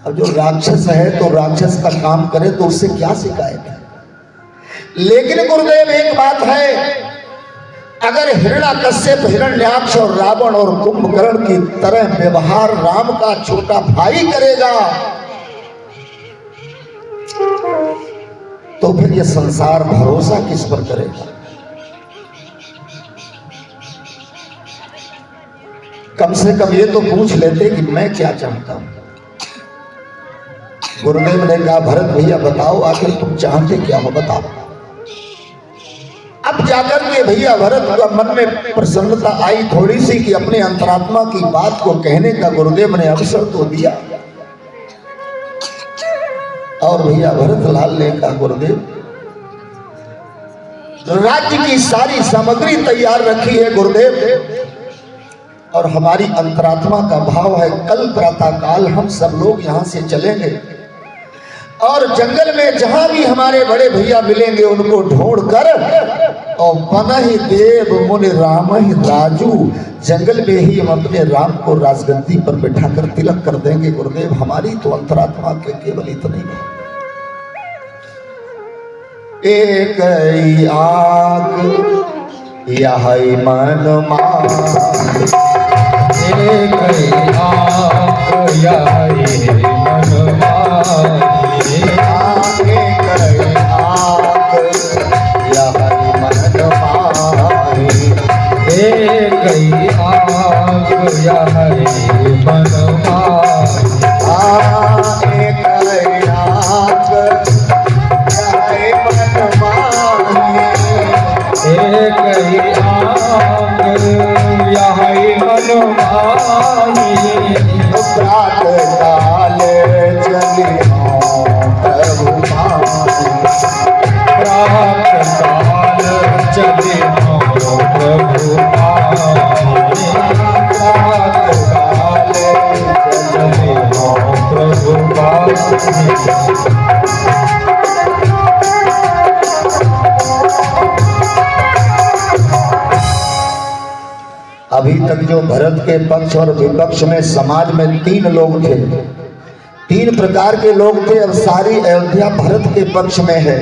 अब जो राक्षस है तो राक्षस का काम करे तो उससे क्या शिकायत है। लेकिन गुरुदेव एक बात है, अगर हिरण्याकश्यप हिरण्याक्ष और रावण और कुंभकर्ण की तरह व्यवहार राम का छोटा भाई करेगा तो फिर ये संसार भरोसा किस पर करेगा। कम से कम ये तो पूछ लेते कि मैं क्या चाहता हूं। गुरुदेव ने कहा भरत भैया बताओ आखिर तुम चाहते क्या हो, बताओ। अब जाकर के भैया भरत का मन में प्रसन्नता आई थोड़ी सी कि अपने अंतरात्मा की बात को कहने का गुरुदेव ने अवसर तो दिया। और भैया भरत लाल ने कहा गुरुदेव, राज्य की सारी सामग्री तैयार रखी है गुरुदेव, और हमारी अंतरात्मा का भाव है कल प्रातः काल हम सब लोग यहां से चलेंगे और जंगल में जहां भी हमारे बड़े भैया मिलेंगे उनको ढूंढ कर और बना ही देव मुनि राम ही राजू, जंगल में ही हम अपने राम को राजगद्दी पर बैठाकर तिलक कर देंगे। गुरुदेव हमारी तो अंतरात्मा के केवल इतने ही, एक ही आग यह मन मान, एक आग यही मन माही, एक आग यह मन माही, एक आग यही मन माही, एक आग यह मन माही, एक आग यही मन माही, प्रात काल चली प्रभु पानी, प्रात काल चले प्रभु पानी, प्रात काल चले प्रभु पानी। अभी तक जो भरत के पक्ष और विपक्ष में समाज में 3 लोग थे, 3 प्रकार के लोग थे। अब सारी अयोध्या भरत के पक्ष में है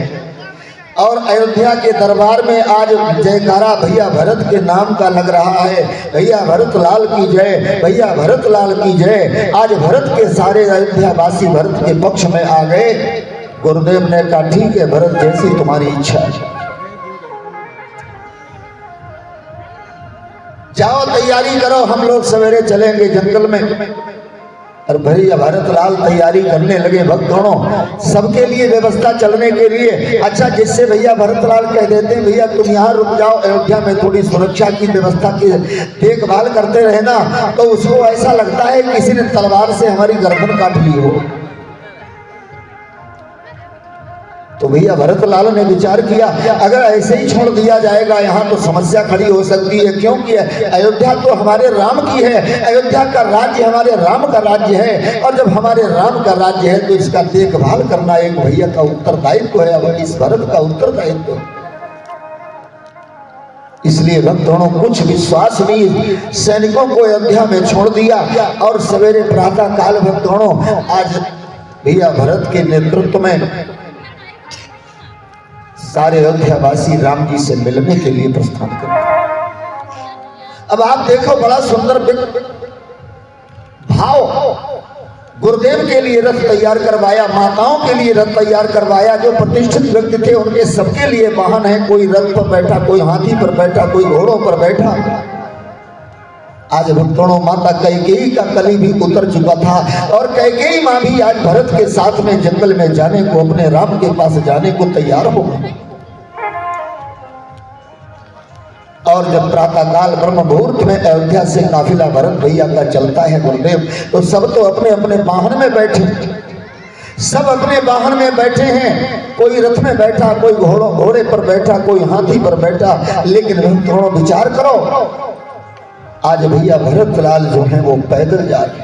और अयोध्या के दरबार में आज जयकारा भैया भरत के नाम का लग रहा है। भैया भरत लाल की जय, भैया भरत लाल की जय। आज भरत के सारे अयोध्या वासी भरत के पक्ष में आ गए। गुरुदेव ने कहा ठीक है भरत, जैसी तुम्हारी इच्छा है, जाओ तैयारी करो, हम लोग सवेरे चलेंगे जंगल में। और भैया भरत लाल तैयारी करने लगे। भक्तों सबके लिए व्यवस्था चलने के लिए, अच्छा जिससे भैया भरत लाल कह देते हैं भैया तुम यहाँ रुक जाओ, अयोध्या में थोड़ी सुरक्षा की व्यवस्था की देखभाल करते रहे ना, तो उसको ऐसा लगता है किसी ने तलवार से हमारी गर्दन काट ली हो। तो भैया भरत लाल ने विचार किया अगर ऐसे ही छोड़ दिया जाएगा यहाँ तो समस्या खड़ी हो सकती है, क्योंकि अयोध्या तो हमारे राम की है, अयोध्या का राज्य हमारे राम का राज्य है, और जब हमारे राम का राज्य है तो इसका देखभाल करना एक भैया का उत्तरदायित्व है, अब इस भरत का उत्तरदायित्व। इसलिए भक्तों कुछ विश्वास नहीं, सैनिकों को अयोध्या में छोड़ दिया और सवेरे प्रातः काल भक्तों आज भैया भरत के नेतृत्व में सारे अयोध्यावासी राम जी से मिलने के लिए प्रस्थान कर। अब आप देखो बड़ा सुंदर भाव, गुरुदेव के लिए रथ तैयार करवाया, माताओं के लिए रथ तैयार करवाया, जो प्रतिष्ठित व्यक्ति थे उनके सबके लिए वाहन है, कोई रथ पर बैठा, कोई हाथी पर बैठा, कोई घोड़ों पर बैठा। आज भक्तों माता कैकेयी का कली भी उतर चुका था और कैकेयी माँ भी आज भरत के साथ में जंगल में जाने को, अपने राम के पास जाने को तैयार हो गई। और जब प्रातःकाल ब्रह्म मुहूर्त में अयोध्या से काफिला भरत भैया का चलता है गुरुदेव, तो सब तो अपने अपने वाहन में बैठे, सब अपने वाहन में बैठे हैं, कोई रथ में बैठा, कोई घोड़े पर बैठा, कोई हाथी पर बैठा। लेकिन भक्तों विचार करो, आज भैया भरत लाल जो है वो पैदल जा रहे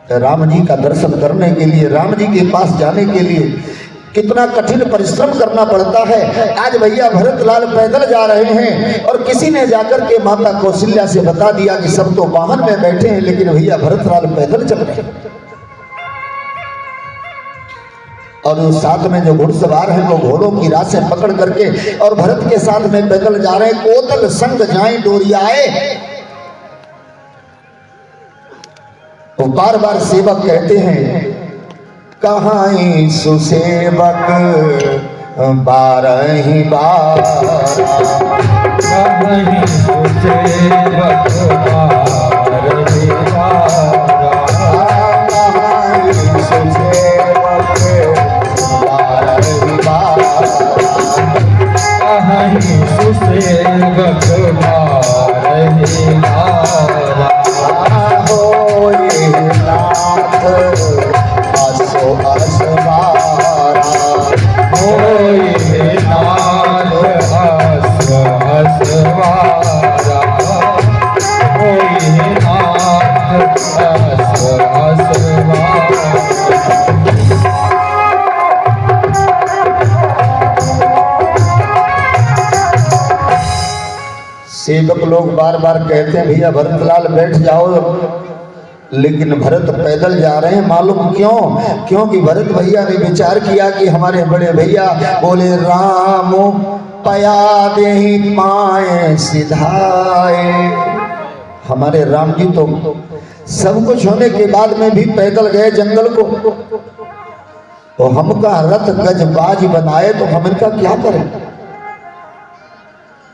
हैं राम जी का दर्शन करने के लिए, राम जी के पास जाने के लिए कितना कठिन परिश्रम करना पड़ता है। आज भैया भरत लाल पैदल जा रहे हैं और किसी ने जाकर के माता कौशल्या से बता दिया कि सब तो वाहन में बैठे हैं लेकिन भैया भरत लाल पैदल चल रहे हैं। और उस साथ में जो घुड़सवार हैं वो घोड़ों की रासें पकड़ करके और भरत के साथ में पैदल जा रहे हैं। कोतल संग जाए डोरियाए, तो बार बार सेवक कहते हैं कहाँ सुसेवक 12 बार, कहीं सुसेवक 12 बार, कहीं सुसेवक 12 बार, हो ये नाथ असो असवारा, होए नाथ अस असवारा, होए नाथ अस असवारा। लोग बार बार कहते हैं भैया भरतलाल बैठ जाओ, लेकिन भरत पैदल जा रहे हैं। मालूम क्यों? क्योंकि भरत भैया ने विचार किया कि हमारे बड़े भैया बोले राम पया देहि पाए सिधाए। हमारे राम जी तो सब कुछ होने के बाद में भी पैदल गए जंगल को, तो हमका रथ गज बाज बनाए तो हम इनका क्या करें।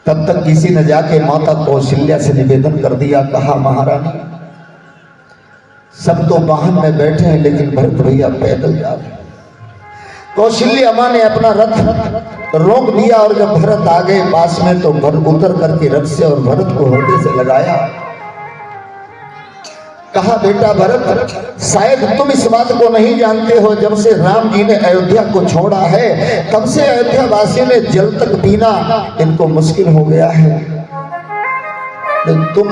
तब तक किसी ने जाके माता कौशल्या से निवेदन कर दिया, कहा महारानी सब तो वाहन में बैठे हैं लेकिन भरत भैया पैदल जा रहे हैं। कौशल्या मां ने अपना रथ रोक दिया और जब भरत आ गए पास में तो भरत उतर करके रथ से और भरत को हृदय से लगाया। कहा बेटा भरत, शायद तुम इस बात को नहीं जानते हो, जब से राम जी ने अयोध्या को छोड़ा है तब से अयोध्या वासियों ने जल तक पीना इनको मुश्किल हो गया है। तुम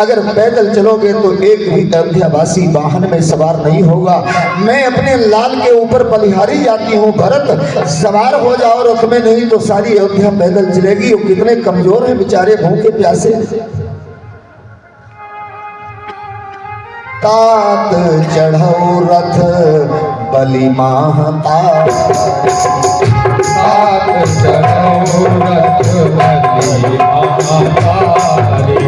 अगर पैदल चलोगे तो एक भी अयोध्या वासी वाहन में सवार नहीं होगा। मैं अपने लाल के ऊपर बलिहारी जाती हूँ, भरत सवार हो जाओ रथ में, नहीं तो सारी अयोध्या पैदल चलेगी। वो कितने कमजोर हैं बेचारे, भूखे प्यासे। तात चढ़ो रथ बलि महता, तात चढ़ो रथ बलि महतारी,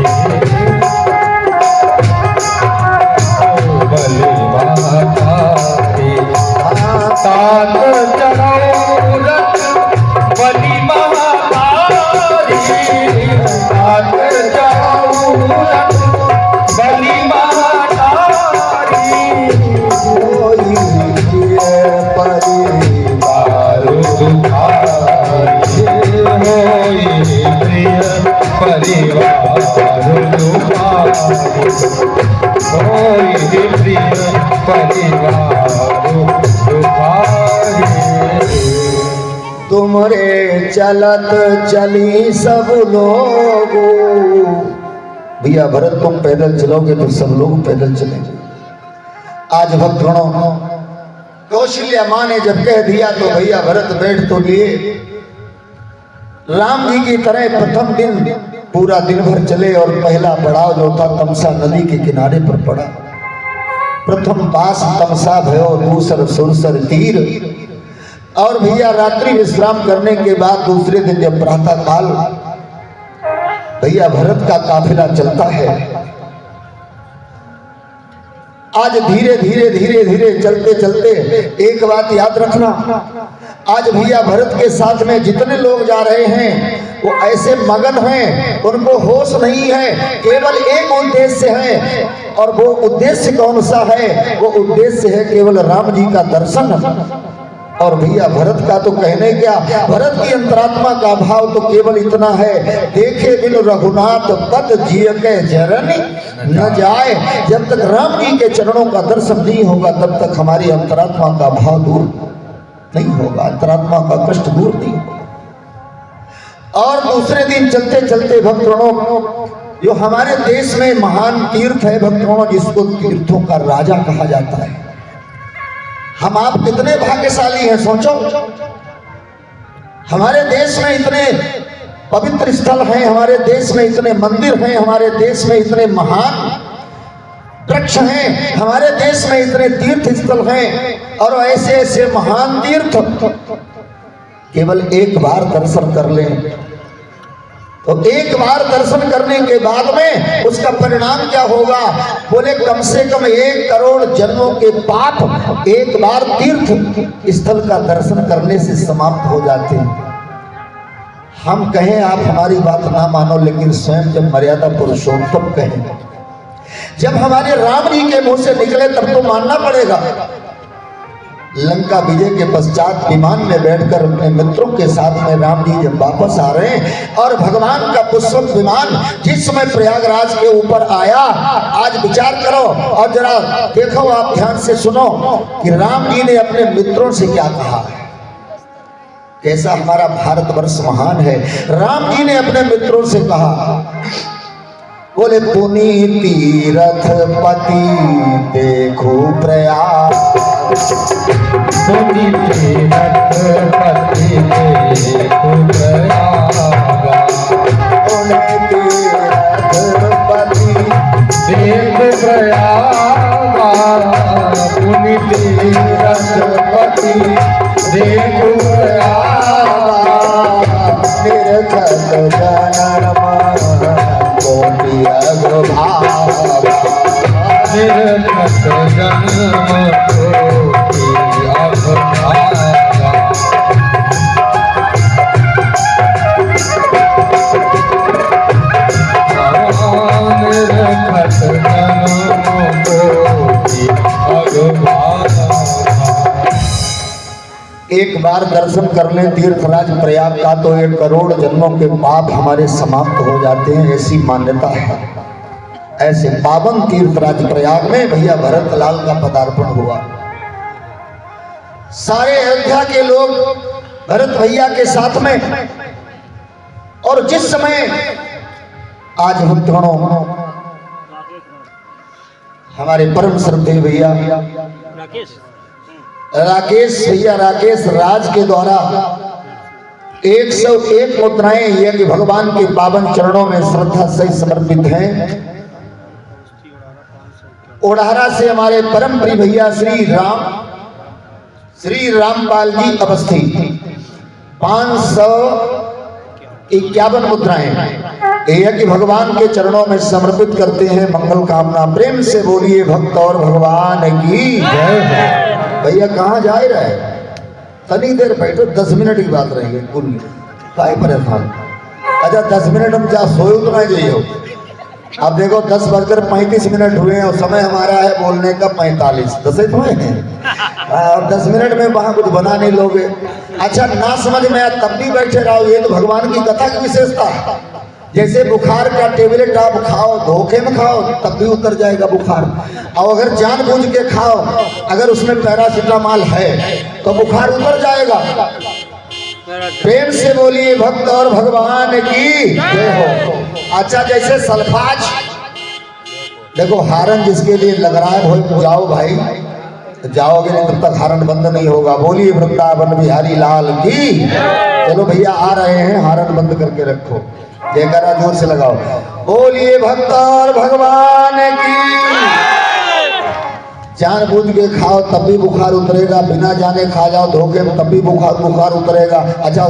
बलि महतारी। तात चढ़ो रथ बलि महतारी, तात चढ़ो रथ बलि तुमरे चलत चली सब लोग। भैया भरत तुम पैदल चलोगे तो सब लोग पैदल चलेंगे। आज भक्तगणों कौशल्या मां ने जब कह दिया तो भैया भरत बैठ तो लिए। राम जी की तरह प्रथम दिन पूरा दिन भर चले और पहला पड़ाव जो था तमसा नदी के किनारे पर पड़ा। प्रथम पास तमसा भयो, दूसर सुरसर तीर। और भैया रात्रि विश्राम करने के बाद दूसरे दिन जब प्रातः काल भैया भरत का काफिला चलता है। आज धीरे धीरे धीरे धीरे चलते चलते एक बात याद रखना, आज भैया भरत के साथ में जितने लोग जा रहे हैं वो ऐसे मगन हैं, उनको होश नहीं है, केवल एक उद्देश्य है। और वो उद्देश्य कौन सा है? वो उद्देश्य है केवल राम जी का दर्शन। और भैया भरत का तो कहने क्या, भरत की अंतरात्मा का भाव तो केवल इतना है, देखे बिन रघुनाथ पद जिय के जरन न जाए। जब तक राम जी के चरणों का दर्शन नहीं होगा तब तक हमारी अंतरात्मा का भाव दूर नहीं होगा, अंतरात्मा का कष्ट दूर नहीं होगा। और दूसरे दिन चलते चलते भक्तगणों जो हमारे देश में महान तीर्थ है भक्तगणों, जिसको तीर्थों का राजा कहा जाता है। हम आप कितने भाग्यशाली हैं, सोचो। हमारे देश में इतने पवित्र स्थल हैं, हमारे देश में इतने मंदिर हैं, हमारे देश में इतने महान वृक्ष हैं, हमारे देश में इतने तीर्थ स्थल हैं। और ऐसे ऐसे महान तीर्थ केवल एक बार दर्शन कर लें तो एक बार दर्शन करने के बाद में उसका परिणाम क्या होगा? बोले कम से कम 1 करोड़ जन्मों के पाप एक बार तीर्थ स्थल का दर्शन करने से समाप्त हो जाते हैं। हम कहें आप हमारी बात ना मानो, लेकिन स्वयं जब मर्यादा पुरुषोत्तम कहें, जब हमारे राम जी के मुंह से निकले तब तो मानना पड़ेगा। लंका विजय के पश्चात विमान में बैठकर अपने मित्रों के साथ में राम जी जब वापस आ रहे हैं और भगवान का पुष्पक विमान जिस समय प्रयागराज के ऊपर आया, आज विचार करो और जरा देखो, आप ध्यान से सुनो कि राम जी ने अपने मित्रों से क्या कहा। कैसा हमारा भारतवर्ष महान है। राम जी ने अपने मित्रों से कहा, बोले पुनीत तीरथ पति देखो प्रयाग, पुनीत तीरथ पति देखो प्रयाग, तीर्थपति देख प्रयाग पुनि तीर्थपति देख प्रयाग निर्खत जनम कोटि अग्रभाग निर्खत जन्म कोटि अग्रभाग निर्खत जन्म कोटि अग्रभाग। एक बार दर्शन कर लें तीर्थराज प्रयाग का तो 1 करोड़ जन्मों के पाप हमारे समाप्त हो जाते हैं, ऐसी मान्यता है। ऐसे पावन तीर्थराज प्रयाग में भैया भरत लाल का पदार्पण हुआ। सारे अयोध्या के लोग भरत भैया के साथ में, और जिस समय आज भक्तगणों हमारे परम श्रद्धेय भैया राकेश भैया राकेश राज के द्वारा 101 मुद्राएं यज्ञ भगवान के पावन चरणों में श्रद्धा से समर्पित हैं। ओढ़ारा से हमारे परम प्रिय भैया श्री रामपाल जी अवस्थी 551 मुद्राएं यज्ञ भगवान के चरणों में समर्पित करते हैं। मंगल कामना प्रेम से बोलिए भक्त और भगवान की जय। भैया कहाँ जा रहा है? तनी देर बैठो, 10 मिनट की बात रहेगी कुल काय परेशान। अच्छा 10 मिनट हम जा सोए तो नहीं जाइए। अब देखो 10:35 हुए हैं और समय हमारा है बोलने का 45। 10 तो है और 10 मिनट में वहां कुछ बना नहीं लोगे। अच्छा ना समझ में आया तब भी बैठे रहो, ये तो भगवान की कथा की विशेषता है। जैसे बुखार का टेबलेट आप खाओ, धोखे में खाओ तब भी उतर जाएगा बुखार, और अगर जानबूझ के खाओ, अगर उसमें पैरासिटामॉल है तो बुखार उतर जाएगा। प्रेम से बोलिए भक्त और भगवान की जय हो। अच्छा जैसे सल्फाज, देखो हारन जिसके लिए लग रहा है वो जाओ भाई, जाओगे नहीं तब तक हारन बंद नहीं होगा। बोलिए वृंदावन बिहारी लाल की। चलो भैया आ रहे हैं, हारन बंद करके रखो, जयकारा जोर से लगाओ। बोलिए भक्त और भगवान की। जानबूझ के खाओ तब भी बुखार उतरेगा, बिना जाने खा जाओ धोखे में तब भी बुखार उतरेगा। अच्छा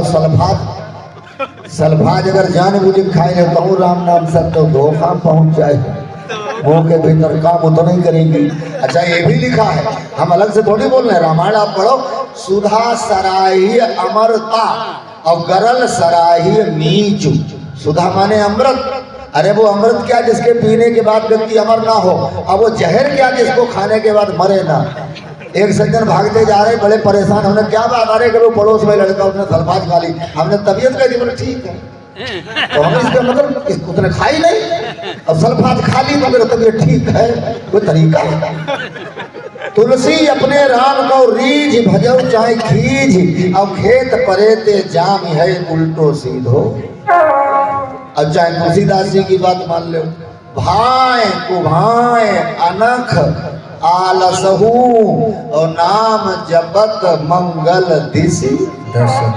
सल्फाज अगर जानबूझ के खाए लेता हूँ राम नाम से तो धोखा पहुंच जाए, मुंह के भीतर काम उतना ही करेंगी। अच्छा ये भी लिखा है, हम अलग से थोड़ी बोल रहे हैं, रामायण आप पढ़ो। सुधा सराही अमरता और गरल सराही नीचू। सुधा माने अमृत, अरे वो अमृत क्या जिसके पीने के बाद व्यक्ति अमर ना हो, अब वो जहर क्या जिसको खाने के बाद मरे ना। एक सज्जन भागते जा रहे बड़े परेशान, हमने क्या बात आ रही कि वो पड़ोस में लड़का उसने सल्फाज खा ली, हमने तबीयत कह दी, बोले ठीक है तो हम इसका मतलब उसने खाई नहीं, अब सल्फाज खा ली तो मेरा तबीयत ठीक है, कोई तरीका है। तुलसी अपने राम को रीझ भजो चाहे खींच, अब खेत परे ते जाम है उल्टो सीधो। अब चाहे तुलसीदास जी की बात मान लो, भाए कुभाए अनख आलसहू और नाम जपत मंगल दिशि दर्शन।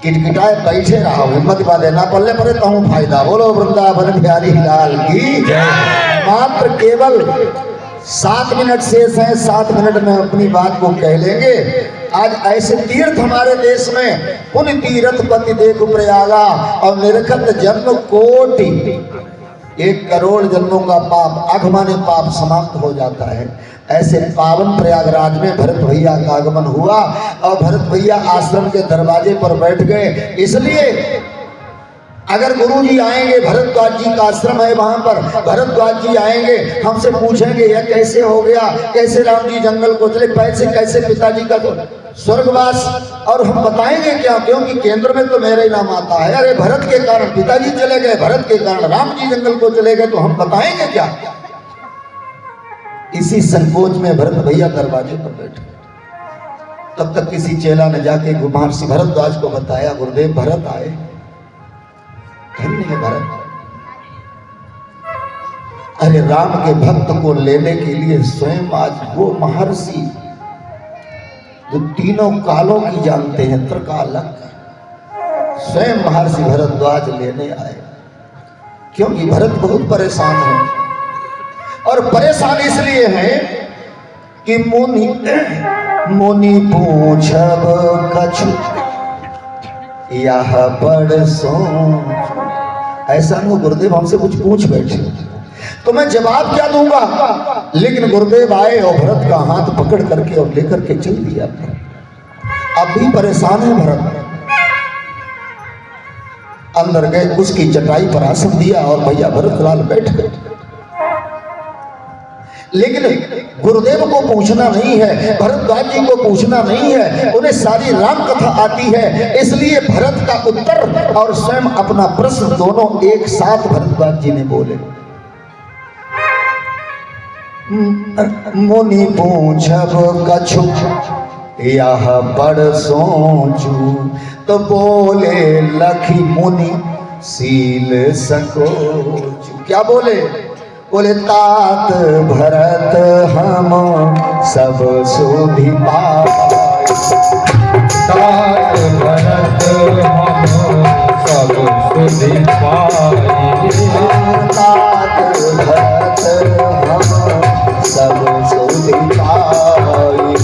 किटकिटाए बैठे रहो, हिम्मत बांधे ना पल्ले पड़े तो हूँ फायदा। बोलो वृंदावन बिहारी लाल की जय। मात्र केवल 7 मिनट शेष है, 7 मिनट में अपनी बात को कह लेंगे। आज ऐसे तीर्थ हमारे देश में, पुण्य तीर्थपति देखो प्रयागा और निरखत जन्म कोटि, 1 करोड़ जन्मों का पाप आगमने पाप समाप्त हो जाता है। ऐसे पावन प्रयागराज में भरत भैया का आगमन हुआ और भरत भैया आश्रम के दरवाजे पर बैठ गए। इसलिए अगर गुरु जी आएंगे, भरद्वाज जी का आश्रम है वहां पर, भरद्वाज जी आएंगे हमसे पूछेंगे यह कैसे हो गया, कैसे राम जी जंगल को चले, पैसे कैसे पिताजी का तो स्वर्गवास, और हम बताएंगे क्या, क्योंकि केंद्र में तो मेरा ही नाम आता है। अरे भरत के कारण पिताजी चले गए, भरत के कारण राम जी जंगल को चले गए, तो हम बताएंगे क्या। इसी संकोच में भरत भैया दरवाजे पर बैठे। तब तक किसी चेला ने जाके महर्षि भरद्वाज को बताया, गुरुदेव भरत आए, धन्य है भरत। अरे राम के भक्त को लेने के लिए स्वयं आज वो महर्षि जो तीनों कालों की जानते हैं, त्रिकालज्ञ, स्वयं महर्षि भरद्वाज लेने आए। क्योंकि भरत बहुत परेशान है, और परेशान इसलिए है कि मुनि पूछब कछु यह बड़ सोच। ऐसा नहीं गुरुदेव हमसे कुछ पूछ बैठे तो मैं जवाब क्या दूंगा, लेकिन गुरुदेव आए और भरत का हाथ पकड़ करके और लेकर के चल दिया। अब भी परेशान है भरत। अंदर गए, उसकी चटाई पर आसन दिया और भैया भरत लाल बैठ गए। लेकिन गुरुदेव को पूछना नहीं है, भरद्वाज जी को पूछना नहीं है, उन्हें सारी राम कथा आती है। इसलिए भरत का उत्तर और स्वयं अपना प्रश्न दोनों एक साथ भरद्वाज जी ने बोले। मुनि पूछब कछु यह बड़ सोचू, तो बोले लखी मुनि सील संकोचू। क्या बोले? बोले तात भरत हम सब सुधि पाए, तात भरत हम सब सुधि पाए, तात भरत हम सब सुधि पाए,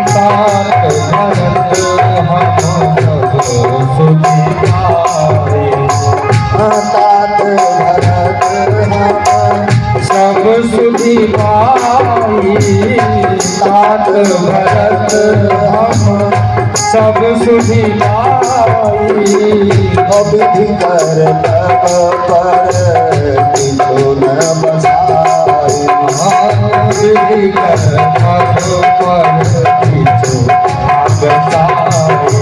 तात भरत हम सब सुधि पाए, तात भरत हम सब सुधि पाई, तात भरत हम सब सुधि पाई। विधि कर तब पर किछु न बसाई, विधि कर तब पर किछु न बसाई,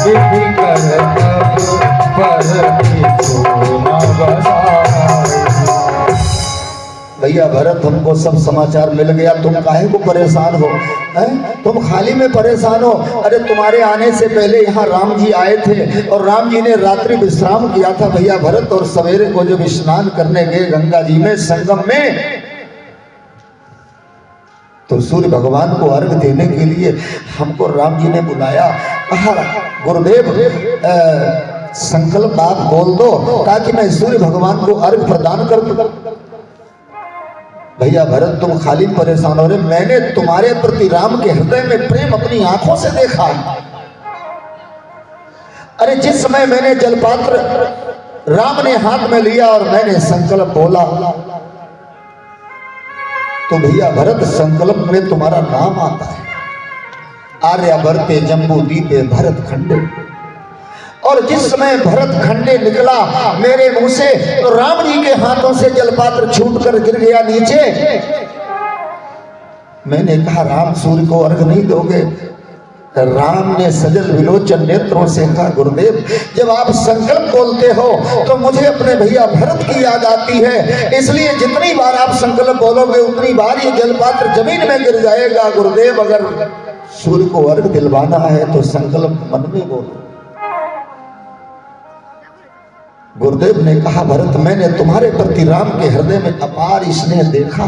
विधि कर तब पर किछु न बसाई। भैया भरत हमको सब समाचार मिल गया, तुम काहे को परेशान हो? हैं? तुम खाली में परेशान हो? अरे तुम्हारे आने से पहले यहाँ राम जी आए थे और राम जी ने रात्रि विश्राम किया था भैया भरत, और सवेरे को जब स्नान करने गए गंगा जी में संगम में, तो सूर्य भगवान को अर्घ देने के लिए हमको राम जी ने बुलाया। कहा गुरुदेव संकल्प आप बोल दो ताकि मैं सूर्य भगवान को अर्घ प्रदान कर दूं। भैया भरत तुम खाली परेशान हो रहे, मैंने तुम्हारे प्रति राम के हृदय में प्रेम अपनी आंखों से देखा। अरे जिस समय मैंने जलपात्र राम ने हाथ में लिया और मैंने संकल्प बोला, तो भैया भरत संकल्प में तुम्हारा नाम आता है, आर्यावर्ते जम्बू दीपे भरत खंडे। और जिस समय भरत खंडे निकला मेरे मुंह से, तो राम जी के हाथों से जलपात्र छूट कर गिर गया नीचे। मैंने कहा राम सूर्य को अर्घ नहीं दोगे? राम ने सजल विलोचन नेत्रों से कहा गुरुदेव जब आप संकल्प बोलते हो तो मुझे अपने भैया भरत की याद आती है, इसलिए जितनी बार आप संकल्प बोलोगे उतनी बार ये जलपात्र जमीन में गिर जाएगा। गुरुदेव अगर सूर्य को अर्घ दिलवाना है तो संकल्प मन में बोलो। गुरुदेव ने कहा भरत मैंने तुम्हारे प्रति राम के हृदय में अपार स्नेह देखा।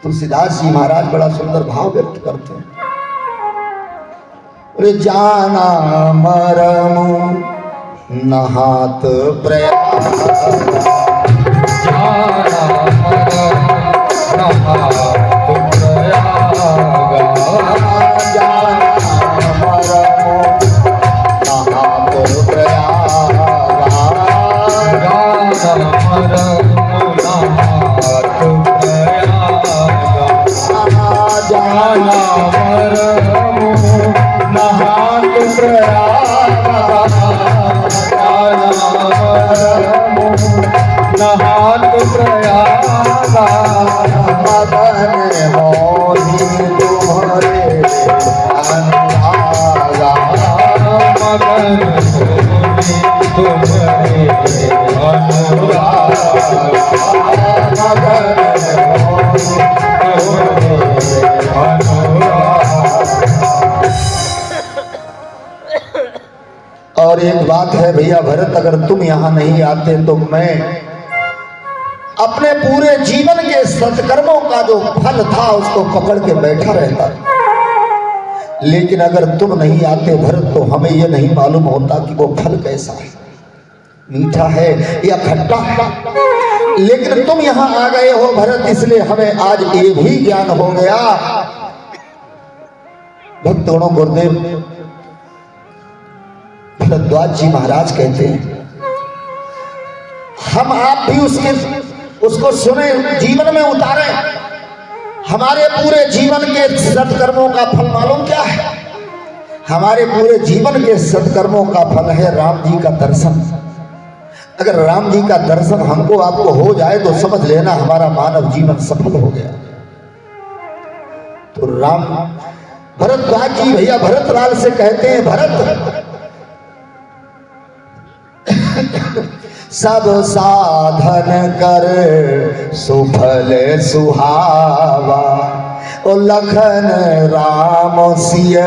तुलसीदास जी महाराज बड़ा सुंदर भाव व्यक्त करते हैं। जाना मरमु नहात प्रयाग, जाना मरमु नहात प्रयाग, जाना मरमु नहात प्रयाग, जाना मरमु नहात प्रयाग, जाना मरमु नहात प्रयाग, नहात प्रयाग। मदन मोहि तुम्हारे अनुरागा, मगन होने तुम्हारे अनुराग, मदन मोहि और एक बात है भैया भरत, अगर तुम यहाँ नहीं आते तो मैं अपने पूरे जीवन के सत्कर्मों का जो फल था उसको पकड़ के बैठा रहता। लेकिन अगर तुम नहीं आते भरत तो हमें यह नहीं मालूम होता कि वो फल कैसा है। मीठा है या खट्टा है, लेकिन तुम यहां आ गए हो भरत, इसलिए हमें आज ये भी ज्ञान हो गया। भक्तों, गुरुदेव भरद्वाज जी महाराज कहते हैं, हम आप भी उसको सुने, जीवन में उतारें। हमारे पूरे जीवन के सत्कर्मों का फल मालूम क्या है? हमारे पूरे जीवन के सत्कर्मों का फल है राम जी का दर्शन। अगर राम जी का दर्शन हमको आपको हो जाए तो समझ लेना हमारा मानव जीवन सफल हो गया। तो राम भरद्वाज जी भैया भरतलाल से कहते हैं, भरत सब साधन कर सुफल सुहावा, ओ लखन राम सिय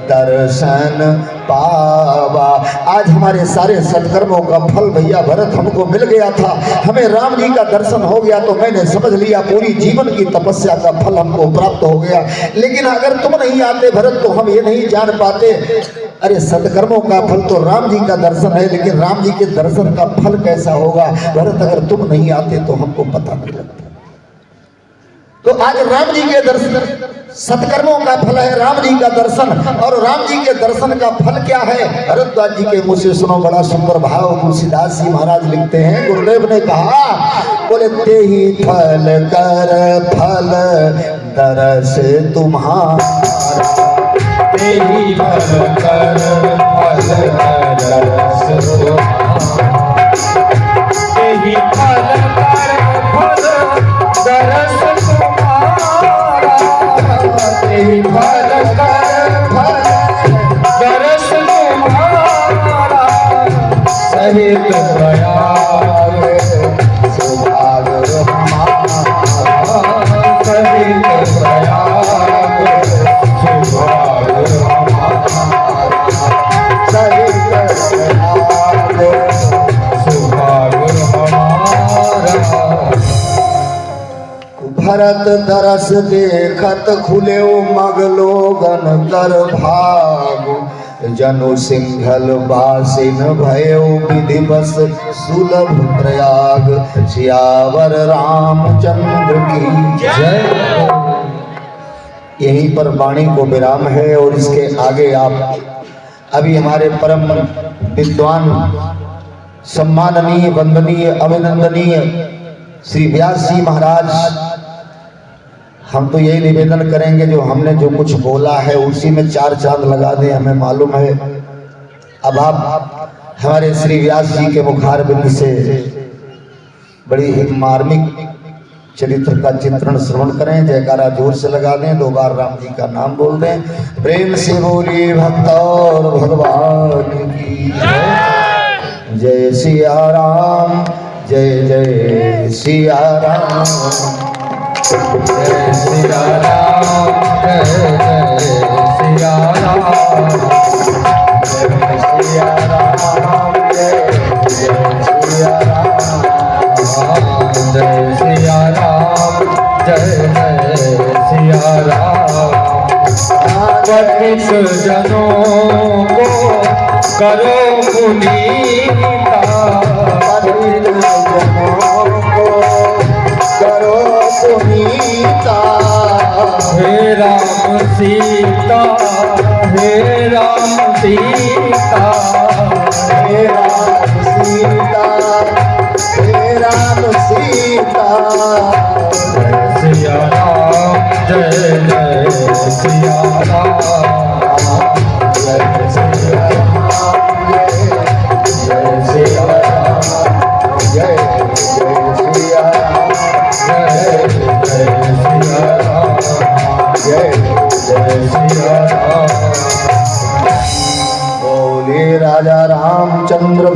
दर्शन पावा। आज हमारे सारे सत्कर्मों का फल भैया भरत हमको मिल गया था, हमें राम जी का दर्शन हो गया तो मैंने समझ लिया पूरी जीवन की तपस्या का फल हमको प्राप्त हो गया। लेकिन अगर तुम नहीं आते भरत तो हम ये नहीं जान पाते। अरे सत्कर्मों का फल तो राम जी का दर्शन है, लेकिन राम जी के दर्शन का फल कैसा होगा भरत, अगर तुम नहीं आते तो हमको पता नहीं लगता। तो आज राम जी के दर्शन, सत्कर्मों का फल है राम जी का दर्शन। और राम जी के दर्शन का फल क्या है? भरद्वाज जी के मुंह से सुनो, बड़ा सुंदर भाव तुलसीदास जी महाराज लिखते हैं। गुरुदेव ने कहा, बोले ते ही फल कर फल दरस तुम्हारा, ते ही फल कर फल दरस तुम्हारा, ते ही फल कर फल दरस तुम्हारा, ते ही फल कर फल दरस तुम्हारा, सहित प्रयाग सुभाग हमारा, सहित प्रयाग सुभाग हमारा, सहित प्रयाग सुभाग हमारा। भरत दरस देखत खुले मगलोगन कर भाग, जनु सिंघल बासिन भयो विधिवस सुलभ प्रयाग, सियावर रामचंद्र की जय। यहीं पर वाणी को विराम है और इसके आगे आप अभी हमारे परम विद्वान सम्माननीय वंदनीय अभिनंदनीय श्री व्यास जी महाराज, हम तो यही निवेदन करेंगे जो हमने जो कुछ बोला है उसी में चार चांद लगा दें, हमें मालूम है। अब आप हमारे श्री व्यास जी के मुखारबिंद से बड़ी ही मार्मिक चरित्र का चित्रण श्रवण करें। जयकारा जोर से लगा दें, 2 बार राम जी का नाम बोल दें, प्रेम से बोलिए भक्त और भगवान की जय। जय सिया राम, जय जय सिया राम, जय सिया राम, जय जय सिया राम, जय सिया राम, जय जय सिया राम, जय सिया राम, जय जय सिया राम। पतित जनों को करो पुनीता, पतित जनों को करो पुनीता, हे राम सीता, हे राम सीता, हे राम सीता, हे राम सीता। जय सिया राम, जय जय सिया राम, जय सिया राम, जय सिया राम, जय जय सिया राम, जय जय सिया राम, जय जय सिया राम। बोले राजा रामचंद्र